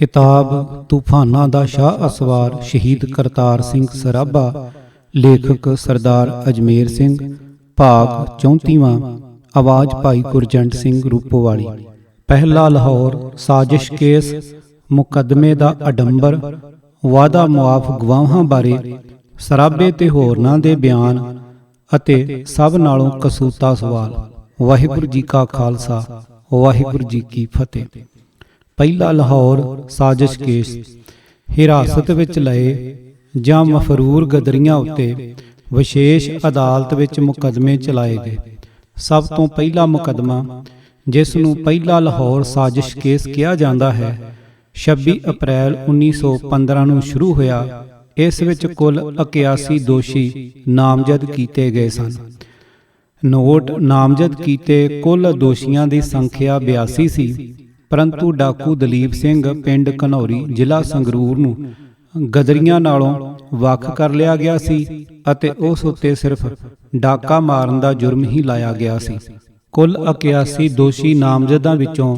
किताब तूफाना दा शाह असवार शहीद करतार सिंह सराभा। लेखक सरदार अजमेर सिंह। भाग 34वां। आवाज़ भाई गुरजंट सिंह रूपोवाली। पहला लाहौर साजिश केस मुकदमे दा अडंबर वादा मुआफ गवाहां बारे सराबे ते होरनां दे बयान ਅਤੇ ਸਭ ਨਾਲੋਂ ਕਸੂਤਾ ਸਵਾਲ। ਵਾਹਿਗੁਰੂ ਜੀ ਕਾ ਖਾਲਸਾ ਵਾਹਿਗੁਰੂ ਜੀ ਕੀ ਫਤਿਹ। ਪਹਿਲਾ ਲਾਹੌਰ ਸਾਜ਼ਿਸ਼ ਕੇਸ। ਹਿਰਾਸਤ ਵਿੱਚ ਲਏ ਜਾਂ ਮਫਰੂਰ ਗਦਰੀਆਂ ਉੱਤੇ ਵਿਸ਼ੇਸ਼ ਅਦਾਲਤ ਵਿੱਚ ਮੁਕੱਦਮੇ ਚਲਾਏ ਗਏ। ਸਭ ਤੋਂ ਪਹਿਲਾ ਮੁਕੱਦਮਾ, ਜਿਸ ਨੂੰ ਪਹਿਲਾ ਲਾਹੌਰ ਸਾਜ਼ਿਸ਼ ਕੇਸ ਕਿਹਾ ਜਾਂਦਾ ਹੈ, 26 ਅਪ੍ਰੈਲ 1915 ਨੂੰ ਸ਼ੁਰੂ ਹੋਇਆ। ਇਸ ਵਿੱਚ ਕੁੱਲ 81 ਦੋਸ਼ੀ ਨਾਮਜ਼ਦ ਕੀਤੇ ਗਏ ਸਨ। ਨੋਟ: ਨਾਮਜ਼ਦ ਕੀਤੇ ਕੁੱਲ ਦੋਸ਼ੀਆਂ ਦੀ ਸੰਖਿਆ 82 ਸੀ, ਪਰੰਤੂ ਡਾਕੂ ਦਲੀਪ ਸਿੰਘ ਪਿੰਡ ਘਨੌਰੀ ਜ਼ਿਲ੍ਹਾ ਸੰਗਰੂਰ ਨੂੰ ਗਦਰੀਆਂ ਨਾਲੋਂ ਵੱਖ ਕਰ ਲਿਆ ਗਿਆ ਸੀ ਅਤੇ ਉਸ ਉੱਤੇ ਸਿਰਫ ਡਾਕਾ ਮਾਰਨ ਦਾ ਜੁਰਮ ਹੀ ਲਾਇਆ ਗਿਆ ਸੀ। ਕੁੱਲ 81 ਦੋਸ਼ੀ ਨਾਮਜ਼ਦਾਂ ਵਿੱਚੋਂ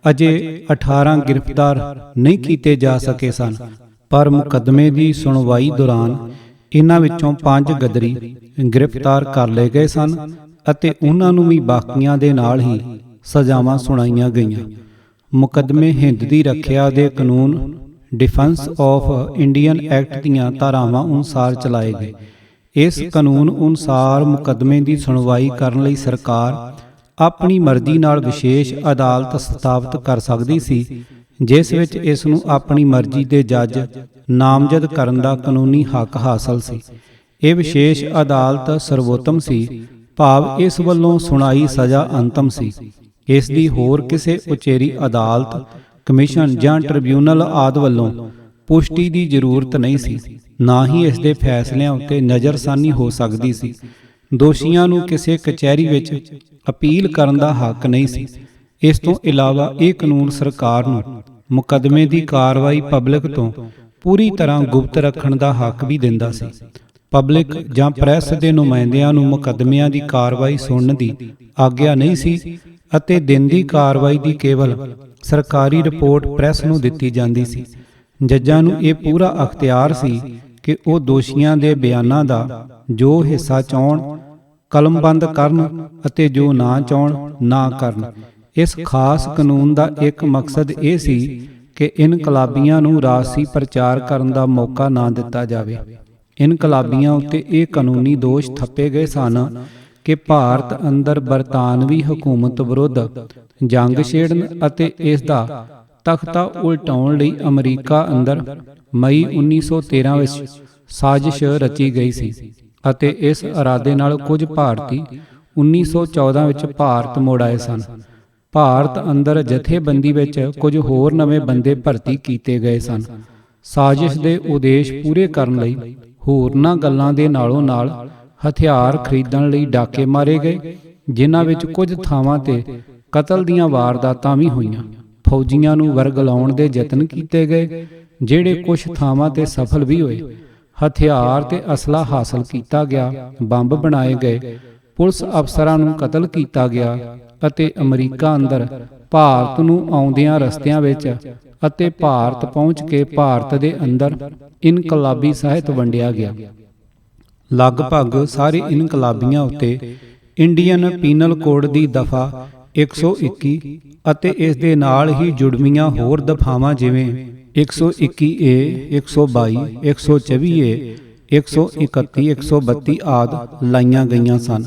ਅਜੇ 18 ਗ੍ਰਿਫਤਾਰ ਨਹੀਂ ਕੀਤੇ ਜਾ ਸਕੇ ਸਨ, ਪਰ ਮੁਕੱਦਮੇ ਦੀ ਸੁਣਵਾਈ ਦੌਰਾਨ ਇਹਨਾਂ ਵਿੱਚੋਂ 5 ਗਦਰੀ ਗ੍ਰਿਫਤਾਰ ਕਰ ਲਏ ਗਏ ਸਨ ਅਤੇ ਉਹਨਾਂ ਨੂੰ ਵੀ ਬਾਕੀਆਂ ਦੇ ਨਾਲ ਹੀ ਸਜ਼ਾਵਾਂ ਸੁਣਾਈਆਂ ਗਈਆਂ। ਮੁਕੱਦਮੇ ਹਿੰਦ ਦੀ ਰੱਖਿਆ ਦੇ ਕਾਨੂੰਨ ਡਿਫੈਂਸ ਆਫ ਇੰਡੀਅਨ ਐਕਟ ਦੀਆਂ ਧਾਰਾਵਾਂ ਅਨੁਸਾਰ ਚਲਾਏ ਗਏ। ਇਸ ਕਾਨੂੰਨ ਅਨੁਸਾਰ ਮੁਕੱਦਮੇ ਦੀ ਸੁਣਵਾਈ ਕਰਨ ਲਈ ਸਰਕਾਰ ਆਪਣੀ ਮਰਜ਼ੀ ਨਾਲ ਵਿਸ਼ੇਸ਼ ਅਦਾਲਤ ਸਥਾਪਿਤ ਕਰ ਸਕਦੀ ਸੀ, ਜਿਸ ਵਿੱਚ ਇਸ ਨੂੰ ਆਪਣੀ ਮਰਜ਼ੀ ਦੇ ਜੱਜ ਨਾਮਜ਼ਦ ਕਰਨ ਦਾ ਕਾਨੂੰਨੀ ਹੱਕ ਹਾਸਲ ਸੀ। ਇਹ ਵਿਸ਼ੇਸ਼ ਅਦਾਲਤ ਸਰਵੋਤਮ ਸੀ, ਭਾਵ ਇਸ ਵੱਲੋਂ ਸੁਣਾਈ ਸਜ਼ਾ ਅੰਤਮ ਸੀ। ਇਸ ਦੀ ਹੋਰ ਕਿਸੇ ਉਚੇਰੀ ਅਦਾਲਤ, ਕਮਿਸ਼ਨ ਜਾਂ ਟ੍ਰਿਬਿਊਨਲ ਆਦਿ ਵੱਲੋਂ ਪੁਸ਼ਟੀ ਦੀ ਜ਼ਰੂਰਤ ਨਹੀਂ ਸੀ। ਨਾ ਹੀ ਇਸ ਦੇ ਫੈਸਲਿਆਂ ਉੱਤੇ ਨਜ਼ਰਸਾਨੀ ਹੋ ਸਕਦੀ ਸੀ। ਦੋਸ਼ੀਆਂ ਨੂੰ ਕਿਸੇ ਕਚਹਿਰੀ ਵਿੱਚ ਅਪੀਲ ਕਰਨ ਦਾ ਹੱਕ ਨਹੀਂ ਸੀ। ਇਸ ਤੋਂ ਇਲਾਵਾ ਇਹ ਕਾਨੂੰਨ ਸਰਕਾਰ ਨੂੰ ਮੁਕੱਦਮੇ ਦੀ ਕਾਰਵਾਈ ਪਬਲਿਕ ਤੋਂ ਪੂਰੀ ਤਰ੍ਹਾਂ ਗੁਪਤ ਰੱਖਣ ਦਾ ਹੱਕ ਵੀ ਦਿੰਦਾ ਸੀ। ਪਬਲਿਕ ਜਾਂ ਪ੍ਰੈਸ ਦੇ ਨੁਮਾਇੰਦਿਆਂ ਨੂੰ ਮੁਕੱਦਮਿਆਂ ਦੀ ਕਾਰਵਾਈ ਸੁਣਨ ਦੀ ਆਗਿਆ ਨਹੀਂ ਸੀ ਅਤੇ ਦਿਨ ਦੀ ਕਾਰਵਾਈ ਦੀ ਕੇਵਲ ਸਰਕਾਰੀ ਰਿਪੋਰਟ ਪ੍ਰੈਸ ਨੂੰ ਦਿੱਤੀ ਜਾਂਦੀ ਸੀ। ਜੱਜਾਂ ਨੂੰ ਇਹ ਪੂਰਾ ਅਖਤਿਆਰ ਸੀ ਕਿ ਉਹ ਦੋਸ਼ੀਆਂ ਦੇ ਬਿਆਨਾਂ ਦਾ ਜੋ ਹਿੱਸਾ ਚਾਹੁਣ ਕਲਮਬੰਦ ਕਰਨ ਅਤੇ ਜੋ ਨਾ ਚਾਹੁਣ ਨਾ ਕਰਨ। ਇਸ ਖਾਸ ਕਾਨੂੰਨ ਦਾ ਇੱਕ ਮਕਸਦ ਇਹ ਸੀ ਕਿ ਇਨਕਲਾਬੀਆਂ ਨੂੰ ਰਾਜਸੀ ਪ੍ਰਚਾਰ ਕਰਨ ਦਾ ਮੌਕਾ ਨਾ ਦਿੱਤਾ ਜਾਵੇ। ਇਨਕਲਾਬੀਆਂ ਉੱਤੇ ਇਹ ਕਾਨੂੰਨੀ ਦੋਸ਼ ਥੱਪੇ ਗਏ ਸਨ ਕਿ ਭਾਰਤ ਅੰਦਰ ਬਰਤਾਨਵੀ ਹਕੂਮਤ ਵਿਰੁੱਧ ਜੰਗ ਛੇੜਨ ਅਤੇ ਇਸ ਦਾ ਤਖਤਾ ਉਲਟਾਉਣ ਲਈ ਅਮਰੀਕਾ ਅੰਦਰ ਮਈ 1913 ਵਿੱਚ ਸਾਜ਼ਿਸ਼ ਰਚੀ ਗਈ ਸੀ ਅਤੇ ਇਸ ਇਰਾਦੇ ਨਾਲ ਕੁਝ ਭਾਰਤੀ 1914 ਵਿੱਚ ਭਾਰਤ ਮੁੜ ਆਏ ਸਨ। ਭਾਰਤ ਅੰਦਰ ਜਥੇਬੰਦੀ ਵਿੱਚ ਕੁਝ ਹੋਰ ਨਵੇਂ ਬੰਦੇ ਭਰਤੀ ਕੀਤੇ ਗਏ ਸਨ। ਸਾਜ਼ਿਸ਼ ਦੇ ਉਦੇਸ਼ ਪੂਰੇ ਕਰਨ ਲਈ ਹੋਰਨਾਂ ਗੱਲਾਂ ਦੇ ਨਾਲੋਂ ਨਾਲ ਹਥਿਆਰ ਖਰੀਦਣ ਲਈ ਡਾਕੇ ਮਾਰੇ ਗਏ, ਜਿਨ੍ਹਾਂ ਵਿੱਚ ਕੁਝ ਥਾਵਾਂ ਤੇ ਕਤਲ ਦੀਆਂ ਵਾਰਦਾਤਾਂ ਵੀ ਹੋਈਆਂ। ਫੌਜੀਆਂ ਨੂੰ ਵਰਗਲਾਉਣ ਦੇ ਯਤਨ ਕੀਤੇ ਗਏ, ਜਿਹੜੇ ਕੁਝ ਥਾਵਾਂ ਤੇ ਸਫਲ ਵੀ ਹੋਏ। ਹਥਿਆਰ ਤੇ ਅਸਲਾ ਹਾਸਲ ਕੀਤਾ ਗਿਆ, ਬੰਬ ਬਣਾਏ ਗਏ, ਪੁਲਿਸ ਅਫਸਰਾਂ ਨੂੰ ਕਤਲ ਕੀਤਾ ਗਿਆ ਅਤੇ ਅਮਰੀਕਾ ਅੰਦਰ ਭਾਰਤ ਨੂੰ ਆਉਂਦਿਆਂ ਰਸਤਿਆਂ ਵਿੱਚ ਅਤੇ ਭਾਰਤ ਪਹੁੰਚ ਕੇ ਭਾਰਤ ਦੇ ਅੰਦਰ ਇਨਕਲਾਬੀ ਸਾਹਿਤ ਵੰਡਿਆ ਗਿਆ। ਲਗਭਗ ਸਾਰੇ ਇਨਕਲਾਬੀਆਂ ਉੱਤੇ ਇੰਡੀਅਨ ਪੀਨਲ ਕੋਡ ਦੀ ਦਫਾ 121 ਅਤੇ ਇਸ ਦੇ ਨਾਲ ਹੀ ਜੁੜਵੀਆਂ ਹੋਰ ਦਫਾਵਾਂ ਜਿਵੇਂ 121A, 122, 124A, 131, 132 ਆਦਿ ਲਾਈਆਂ ਗਈਆਂ ਸਨ।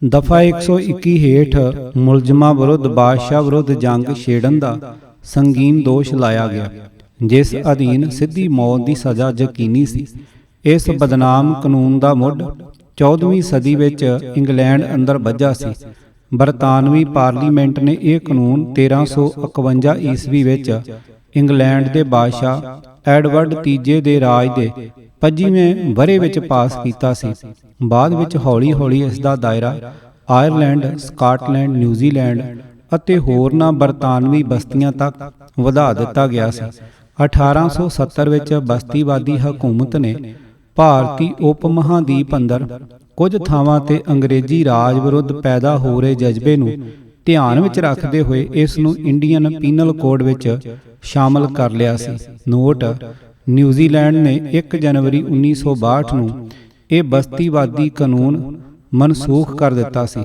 ਦਫਾ 121 ਹੇਠ ਮੁਲਜ਼ਮਾਂ ਵਿਰੁੱਧ ਬਾਦਸ਼ਾਹ ਵਿਰੁੱਧ ਜੰਗ ਛੇੜਨ ਦਾ ਸੰਗੀਨ ਦੋਸ਼ ਲਾਇਆ ਗਿਆ, ਜਿਸ ਅਧੀਨ ਸਿੱਧੀ ਮੌਤ ਦੀ ਸਜ਼ਾ ਯਕੀਨੀ ਸੀ। ਇਸ ਬਦਨਾਮ ਕਾਨੂੰਨ ਦਾ ਮੁੱਢ 14ਵੀਂ ਸਦੀ ਵਿੱਚ ਇੰਗਲੈਂਡ ਅੰਦਰ ਬੱਝਾ ਸੀ। ਬਰਤਾਨਵੀ ਪਾਰਲੀਮੈਂਟ ਨੇ ਇਹ ਕਾਨੂੰਨ 1351 ਈਸਵੀ ਵਿੱਚ ਇੰਗਲੈਂਡ ਦੇ ਬਾਦਸ਼ਾਹ ਐਡਵਰਡ ਤੀਜੇ ਦੇ ਰਾਜ ਦੇ 25ਵੇਂ ਵਰ੍ਹੇ ਵਿੱਚ ਪਾਸ ਕੀਤਾ ਸੀ। ਬਾਅਦ ਵਿੱਚ ਹੌਲੀ ਹੌਲੀ ਇਸ ਦਾ ਦਾਇਰਾ ਆਇਰਲੈਂਡ, ਸਕਾਟਲੈਂਡ, ਨਿਊਜ਼ੀਲੈਂਡ ਅਤੇ ਹੋਰਨਾਂ ਬਰਤਾਨਵੀ ਬਸਤੀਆਂ ਤੱਕ ਵਧਾ ਦਿੱਤਾ ਗਿਆ ਸੀ। 1870 ਵਿੱਚ ਬਸਤੀਵਾਦੀ ਹਕੂਮਤ ਨੇ ਭਾਰਤੀ ਉਪ ਮਹਾਂਦੀਪ ਅੰਦਰ ਕੁਝ ਥਾਵਾਂ ਤੇ ਅੰਗਰੇਜ਼ੀ ਰਾਜ ਵਿਰੁੱਧ ਪੈਦਾ ਹੋ ਰਹੇ ਜਜ਼ਬੇ ਨੂੰ ਧਿਆਨ ਵਿੱਚ ਰੱਖਦੇ ਹੋਏ ਇਸ ਨੂੰ ਇੰਡੀਅਨ ਪੀਨਲ ਕੋਡ ਵਿੱਚ ਸ਼ਾਮਲ ਕਰ ਲਿਆ ਸੀ। ਨੋਟ: ਨਿਊਜ਼ੀਲੈਂਡ ਨੇ 1 ਜਨਵਰੀ 1962 ਨੂੰ ਇਹ ਬਸਤੀਵਾਦੀ ਕਾਨੂੰਨ ਮਨਸੂਖ ਕਰ ਦਿੱਤਾ ਸੀ।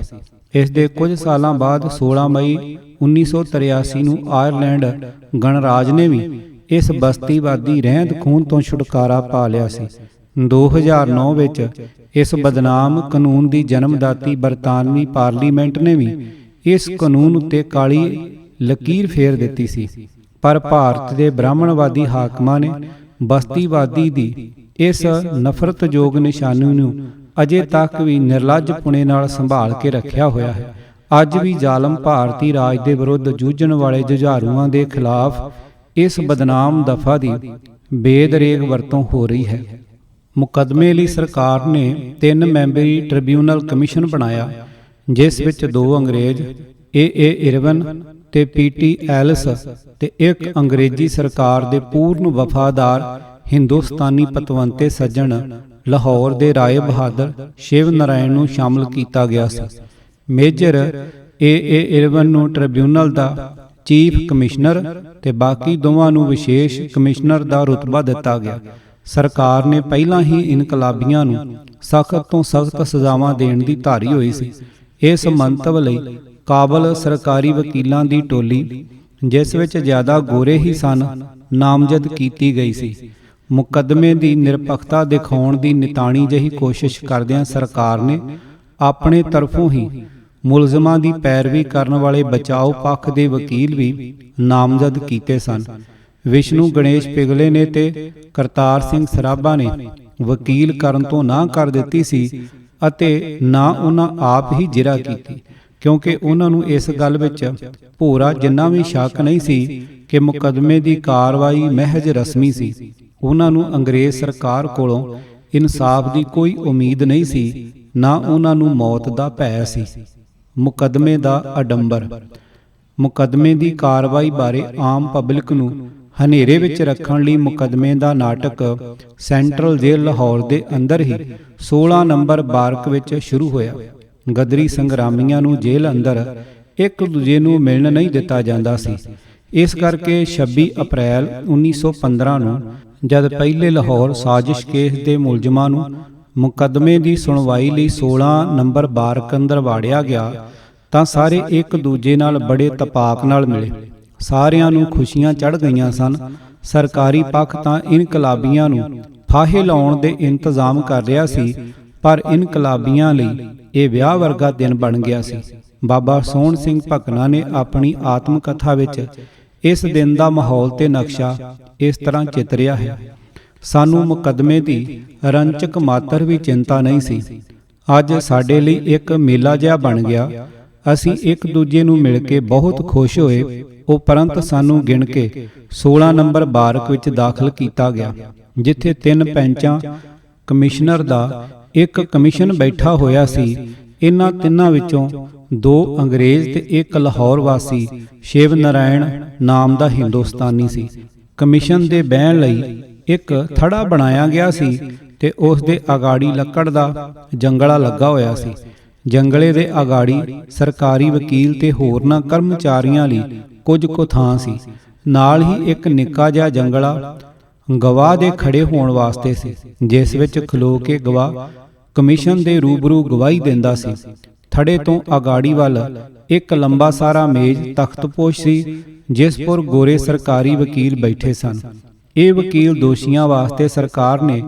ਇਸ ਦੇ ਕੁਝ ਸਾਲਾਂ ਬਾਅਦ 16 ਮਈ 1983 ਨੂੰ ਆਇਰਲੈਂਡ ਗਣਰਾਜ ਨੇ ਵੀ ਇਸ ਬਸਤੀਵਾਦੀ ਰਹਿੰਦ ਖੂੰਹਦ ਤੋਂ ਛੁਟਕਾਰਾ ਪਾ ਲਿਆ ਸੀ। 2009 ਵਿੱਚ ਇਸ ਬਦਨਾਮ ਕਾਨੂੰਨ ਦੀ ਜਨਮਦਾਤੀ ਬਰਤਾਨਵੀ ਪਾਰਲੀਮੈਂਟ ਨੇ ਵੀ ਇਸ ਕਾਨੂੰਨ ਉੱਤੇ ਕਾਲੀ ਲਕੀਰ ਫੇਰ ਦਿੱਤੀ ਸੀ, ਪਰ ਭਾਰਤ ਦੇ ਬ੍ਰਾਹਮਣਵਾਦੀ ਹਾਕਮਾਂ ਨੇ ਬਸਤੀਵਾਦੀ ਦੀ ਇਸ ਨਫ਼ਰਤਯੋਗ ਨਿਸ਼ਾਨੀ ਨੂੰ ਅਜੇ ਤੱਕ ਵੀ ਨਿਰਲੱਜਪੁਣੇ ਨਾਲ ਸੰਭਾਲ ਕੇ ਰੱਖਿਆ ਹੋਇਆ ਹੈ। ਅੱਜ ਵੀ ਜ਼ਾਲਮ ਭਾਰਤੀ ਰਾਜ ਦੇ ਵਿਰੁੱਧ ਜੂਝਣ ਵਾਲੇ ਜੁਝਾਰੂਆਂ ਦੇ ਖਿਲਾਫ ਇਸ ਬਦਨਾਮ ਦਫਾ ਦੀ ਬੇਦਰੇਗ ਵਰਤੋਂ ਹੋ ਰਹੀ ਹੈ। ਮੁਕੱਦਮੇ ਲਈ ਸਰਕਾਰ ਨੇ 3 ਮੈਂਬਰੀ ਟ੍ਰਿਬਿਊਨਲ ਕਮਿਸ਼ਨ ਬਣਾਇਆ, ਜਿਸ ਵਿੱਚ 2 ਅੰਗਰੇਜ਼ A. ਇਰਵਨ ਤੇ P. ਐਲਿਸ ਤੇ ਇੱਕ ਅੰਗਰੇਜ਼ੀ ਸਰਕਾਰ ਦੇ ਪੂਰਨ ਵਫਾਦਾਰ ਹਿੰਦੁਸਤਾਨੀ ਪਤਵੰਤੇ ਸੱਜਣ ਲਾਹੌਰ ਦੇ ਰਾਏ ਬਹਾਦਰ ਸ਼ਿਵ ਨਾਰਾਇਣ ਨੂੰ ਸ਼ਾਮਲ ਕੀਤਾ ਗਿਆ ਸੀ। Major A. ਇਰਵਨ ਨੂੰ ਟ੍ਰਿਬਿਊਨਲ ਦਾ ਚੀਫ ਕਮਿਸ਼ਨਰ ਤੇ ਬਾਕੀ ਦੋਵਾਂ ਨੂੰ ਵਿਸ਼ੇਸ਼ ਕਮਿਸ਼ਨਰ ਦਾ ਰੁਤਬਾ ਦਿੱਤਾ ਗਿਆ। ਸਰਕਾਰ ਨੇ ਪਹਿਲਾਂ ਹੀ ਇਨਕਲਾਬੀਆਂ ਨੂੰ ਸਖਤ ਤੋਂ ਸਖਤ ਸਜ਼ਾਵਾਂ ਦੇਣ ਦੀ ਧਾਰੀ ਹੋਈ ਸੀ। ਇਸ ਮੰਤਵ ਲਈ ਕਾਬਲ ਸਰਕਾਰੀ ਵਕੀਲਾਂ ਦੀ ਟੋਲੀ, ਜਿਸ ਵਿੱਚ ਜ਼ਿਆਦਾ ਗੋਰੇ ਹੀ ਸਨ, ਨਾਮਜ਼ਦ ਕੀਤੀ ਗਈ ਸੀ। ਮੁਕੱਦਮੇ ਦੀ ਨਿਰਪੱਖਤਾ ਦਿਖਾਉਣ ਦੀ ਨਿਤਾਣੀ ਜਿਹੀ ਕੋਸ਼ਿਸ਼ ਕਰਦਿਆਂ ਸਰਕਾਰ ਨੇ ਆਪਣੇ ਤਰਫੋਂ ਹੀ ਮੁਲਜ਼ਮਾਂ ਦੀ ਪੈਰਵੀ ਕਰਨ ਵਾਲੇ ਬਚਾਓ ਪੱਖ ਦੇ ਵਕੀਲ ਵੀ ਨਾਮਜ਼ਦ ਕੀਤੇ ਸਨ। ਵਿਸ਼ਨੂੰ ਗਣੇਸ਼ ਪਿਗਲੇ ਨੇ ਤੇ ਕਰਤਾਰ ਸਿੰਘ ਸਰਾਭਾ ਨੇ ਵਕੀਲ ਕਰਨ ਤੋਂ ਨਾਂਹ ਕਰ ਦਿੱਤੀ ਸੀ ਅਤੇ ਨਾ ਉਹਨਾਂ ਆਪ ਹੀ ਜਿਰਾ ਕੀਤੀ, ਕਿਉਂਕਿ ਉਹਨਾਂ ਨੂੰ ਇਸ ਗੱਲ ਵਿੱਚ ਭੋਰਾ ਜਿੰਨਾ ਵੀ ਸ਼ੱਕ ਨਹੀਂ ਸੀ ਕਿ ਮੁਕੱਦਮੇ ਦੀ ਕਾਰਵਾਈ ਮਹਿਜ਼ ਰਸਮੀ ਸੀ। ਉਹਨਾਂ ਨੂੰ ਅੰਗਰੇਜ਼ ਸਰਕਾਰ ਕੋਲੋਂ ਇਨਸਾਫ ਦੀ ਕੋਈ ਉਮੀਦ ਨਹੀਂ ਸੀ, ਨਾ ਉਹਨਾਂ ਨੂੰ ਮੌਤ ਦਾ ਭੈ ਸੀ। ਮੁਕੱਦਮੇ ਦਾ ਅਡੰਬਰ। ਮੁਕੱਦਮੇ ਦੀ ਕਾਰਵਾਈ ਬਾਰੇ ਆਮ ਪਬਲਿਕ ਨੂੰ ਹਨੇਰੇ ਵਿੱਚ ਰੱਖਣ ਲਈ ਮੁਕੱਦਮੇ ਦਾ ਨਾਟਕ ਸੈਂਟਰਲ ਜੇਲ੍ਹ ਲਾਹੌਰ ਦੇ ਅੰਦਰ ਹੀ 16 ਨੰਬਰ ਬਾਰਕ ਵਿੱਚ ਸ਼ੁਰੂ ਹੋਇਆ। ਗਦਰੀ ਸੰਗਰਾਮੀਆਂ ਨੂੰ ਜੇਲ੍ਹ ਅੰਦਰ ਇੱਕ ਦੂਜੇ ਨੂੰ ਮਿਲਣ ਨਹੀਂ ਦਿੱਤਾ ਜਾਂਦਾ ਸੀ। ਇਸ ਕਰਕੇ 26 ਅਪ੍ਰੈਲ 1915 ਨੂੰ ਜਦ ਪਹਿਲੇ ਲਾਹੌਰ ਸਾਜ਼ਿਸ਼ ਕੇਸ ਦੇ ਮੁਲਜ਼ਮਾਂ ਨੂੰ ਮੁਕੱਦਮੇ ਦੀ ਸੁਣਵਾਈ ਲਈ 16 ਨੰਬਰ ਬਾਰਕ ਅੰਦਰ ਵਾੜਿਆ ਗਿਆ ਤਾਂ ਸਾਰੇ ਇੱਕ ਦੂਜੇ ਨਾਲ ਬੜੇ ਤਪਾਕ ਨਾਲ ਮਿਲੇ। ਸਾਰਿਆਂ ਨੂੰ ਖੁਸ਼ੀਆਂ ਚੜ੍ਹ ਗਈਆਂ ਸਨ। ਸਰਕਾਰੀ ਪੱਖ ਤਾਂ ਇਨਕਲਾਬੀਆਂ ਨੂੰ ਫਾਹੇ ਲਾਉਣ ਦੇ ਇੰਤਜ਼ਾਮ ਕਰ ਰਿਹਾ ਸੀ, ਪਰ ਇਨਕਲਾਬੀਆਂ ਲਈ ਇਹ ਵਿਆਹ ਵਰਗਾ ਦਿਨ ਬਣ ਗਿਆ ਸੀ। ਬਾਬਾ ਸੋਹਣ ਸਿੰਘ ਭਕਨਾ ਨੇ ਆਪਣੀ ਆਤਮ ਕਥਾ ਵਿੱਚ ਇਸ ਦਿਨ ਦਾ ਮਾਹੌਲ ਤੇ ਨਕਸ਼ਾ ਇਸ ਤਰ੍ਹਾਂ ਚਿਤਰਿਆ ਹੈ। ਸਾਨੂੰ ਮੁਕੱਦਮੇ ਦੀ ਰੰਚਕ ਮਾਤਰ ਵੀ ਚਿੰਤਾ ਨਹੀਂ ਸੀ। ਅੱਜ ਸਾਡੇ ਲਈ ਇੱਕ ਮੇਲਾ ਜਿਹਾ ਬਣ ਗਿਆ। ਅਸੀਂ ਇੱਕ ਦੂਜੇ ਨੂੰ ਮਿਲ ਕੇ ਬਹੁਤ ਖੁਸ਼ ਹੋਏ। ਉਪਰੰਤ ਸਾਨੂੰ ਗਿਣ ਕੇ 16 ਨੰਬਰ ਬਾਰਕ ਵਿੱਚ ਦਾਖਲ ਕੀਤਾ ਗਿਆ, ਜਿੱਥੇ 3 ਪੈਂਚਾਂ ਕਮਿਸ਼ਨਰ ਦਾ ਇੱਕ ਕਮਿਸ਼ਨ ਬੈਠਾ ਹੋਇਆ ਸੀ। ਇਹਨਾਂ ਤਿੰਨਾਂ ਵਿੱਚੋਂ 2 ਅੰਗਰੇਜ਼ ਤੇ ਇੱਕ ਲਾਹੌਰ ਵਾਸੀ ਸ਼ਿਵ ਨਾਰਾਇਣ ਨਾਮ ਦਾ ਹਿੰਦੁਸਤਾਨੀ ਸੀ। ਕਮਿਸ਼ਨ ਦੇ ਬਹਿਣ ਲਈ ਇੱਕ ਥੜਾ ਬਣਾਇਆ ਗਿਆ ਸੀ ਤੇ ਉਸ ਦੇ ਅਗਾੜੀ ਲੱਕੜ ਦਾ ਜੰਗਲਾ ਲੱਗਾ ਹੋਇਆ ਸੀ। ਜੰਗਲੇ ਦੇ ਅਗਾੜੀ ਸਰਕਾਰੀ ਵਕੀਲ ਤੇ ਹੋਰਨਾਂ ਕਰਮਚਾਰੀਆਂ ਲਈ ਕੁਝ ਕੁ ਥਾਂ ਸੀ। ਨਾਲ ਹੀ ਇੱਕ ਨਿੱਕਾ ਜਿਹਾ ਜੰਗਲਾ ਗਵਾਹ ਦੇ ਖੜੇ ਹੋਣ ਵਾਸਤੇ ਸੀ, ਜਿਸ ਵਿੱਚ ਖਲੋ ਕੇ ਗਵਾਹ ਕਮਿਸ਼ਨ ਦੇ ਰੂਬਰੂ ਗਵਾਹੀ ਦਿੰਦਾ ਸੀ। ਥੜੇ ਤੋਂ ਅਗਾੜੀ ਵੱਲ ਇੱਕ ਲੰਬਾ ਸਾਰਾ ਮੇਜ਼ ਤਖਤਪੋਸ਼ ਸੀ, ਜਿਸ ਪਰ ਗੋਰੇ ਸਰਕਾਰੀ ਵਕੀਲ ਬੈਠੇ ਸਨ। ਇਹ ਵਕੀਲ ਦੋਸ਼ੀਆਂ ਵਾਸਤੇ ਸਰਕਾਰ ਨੇ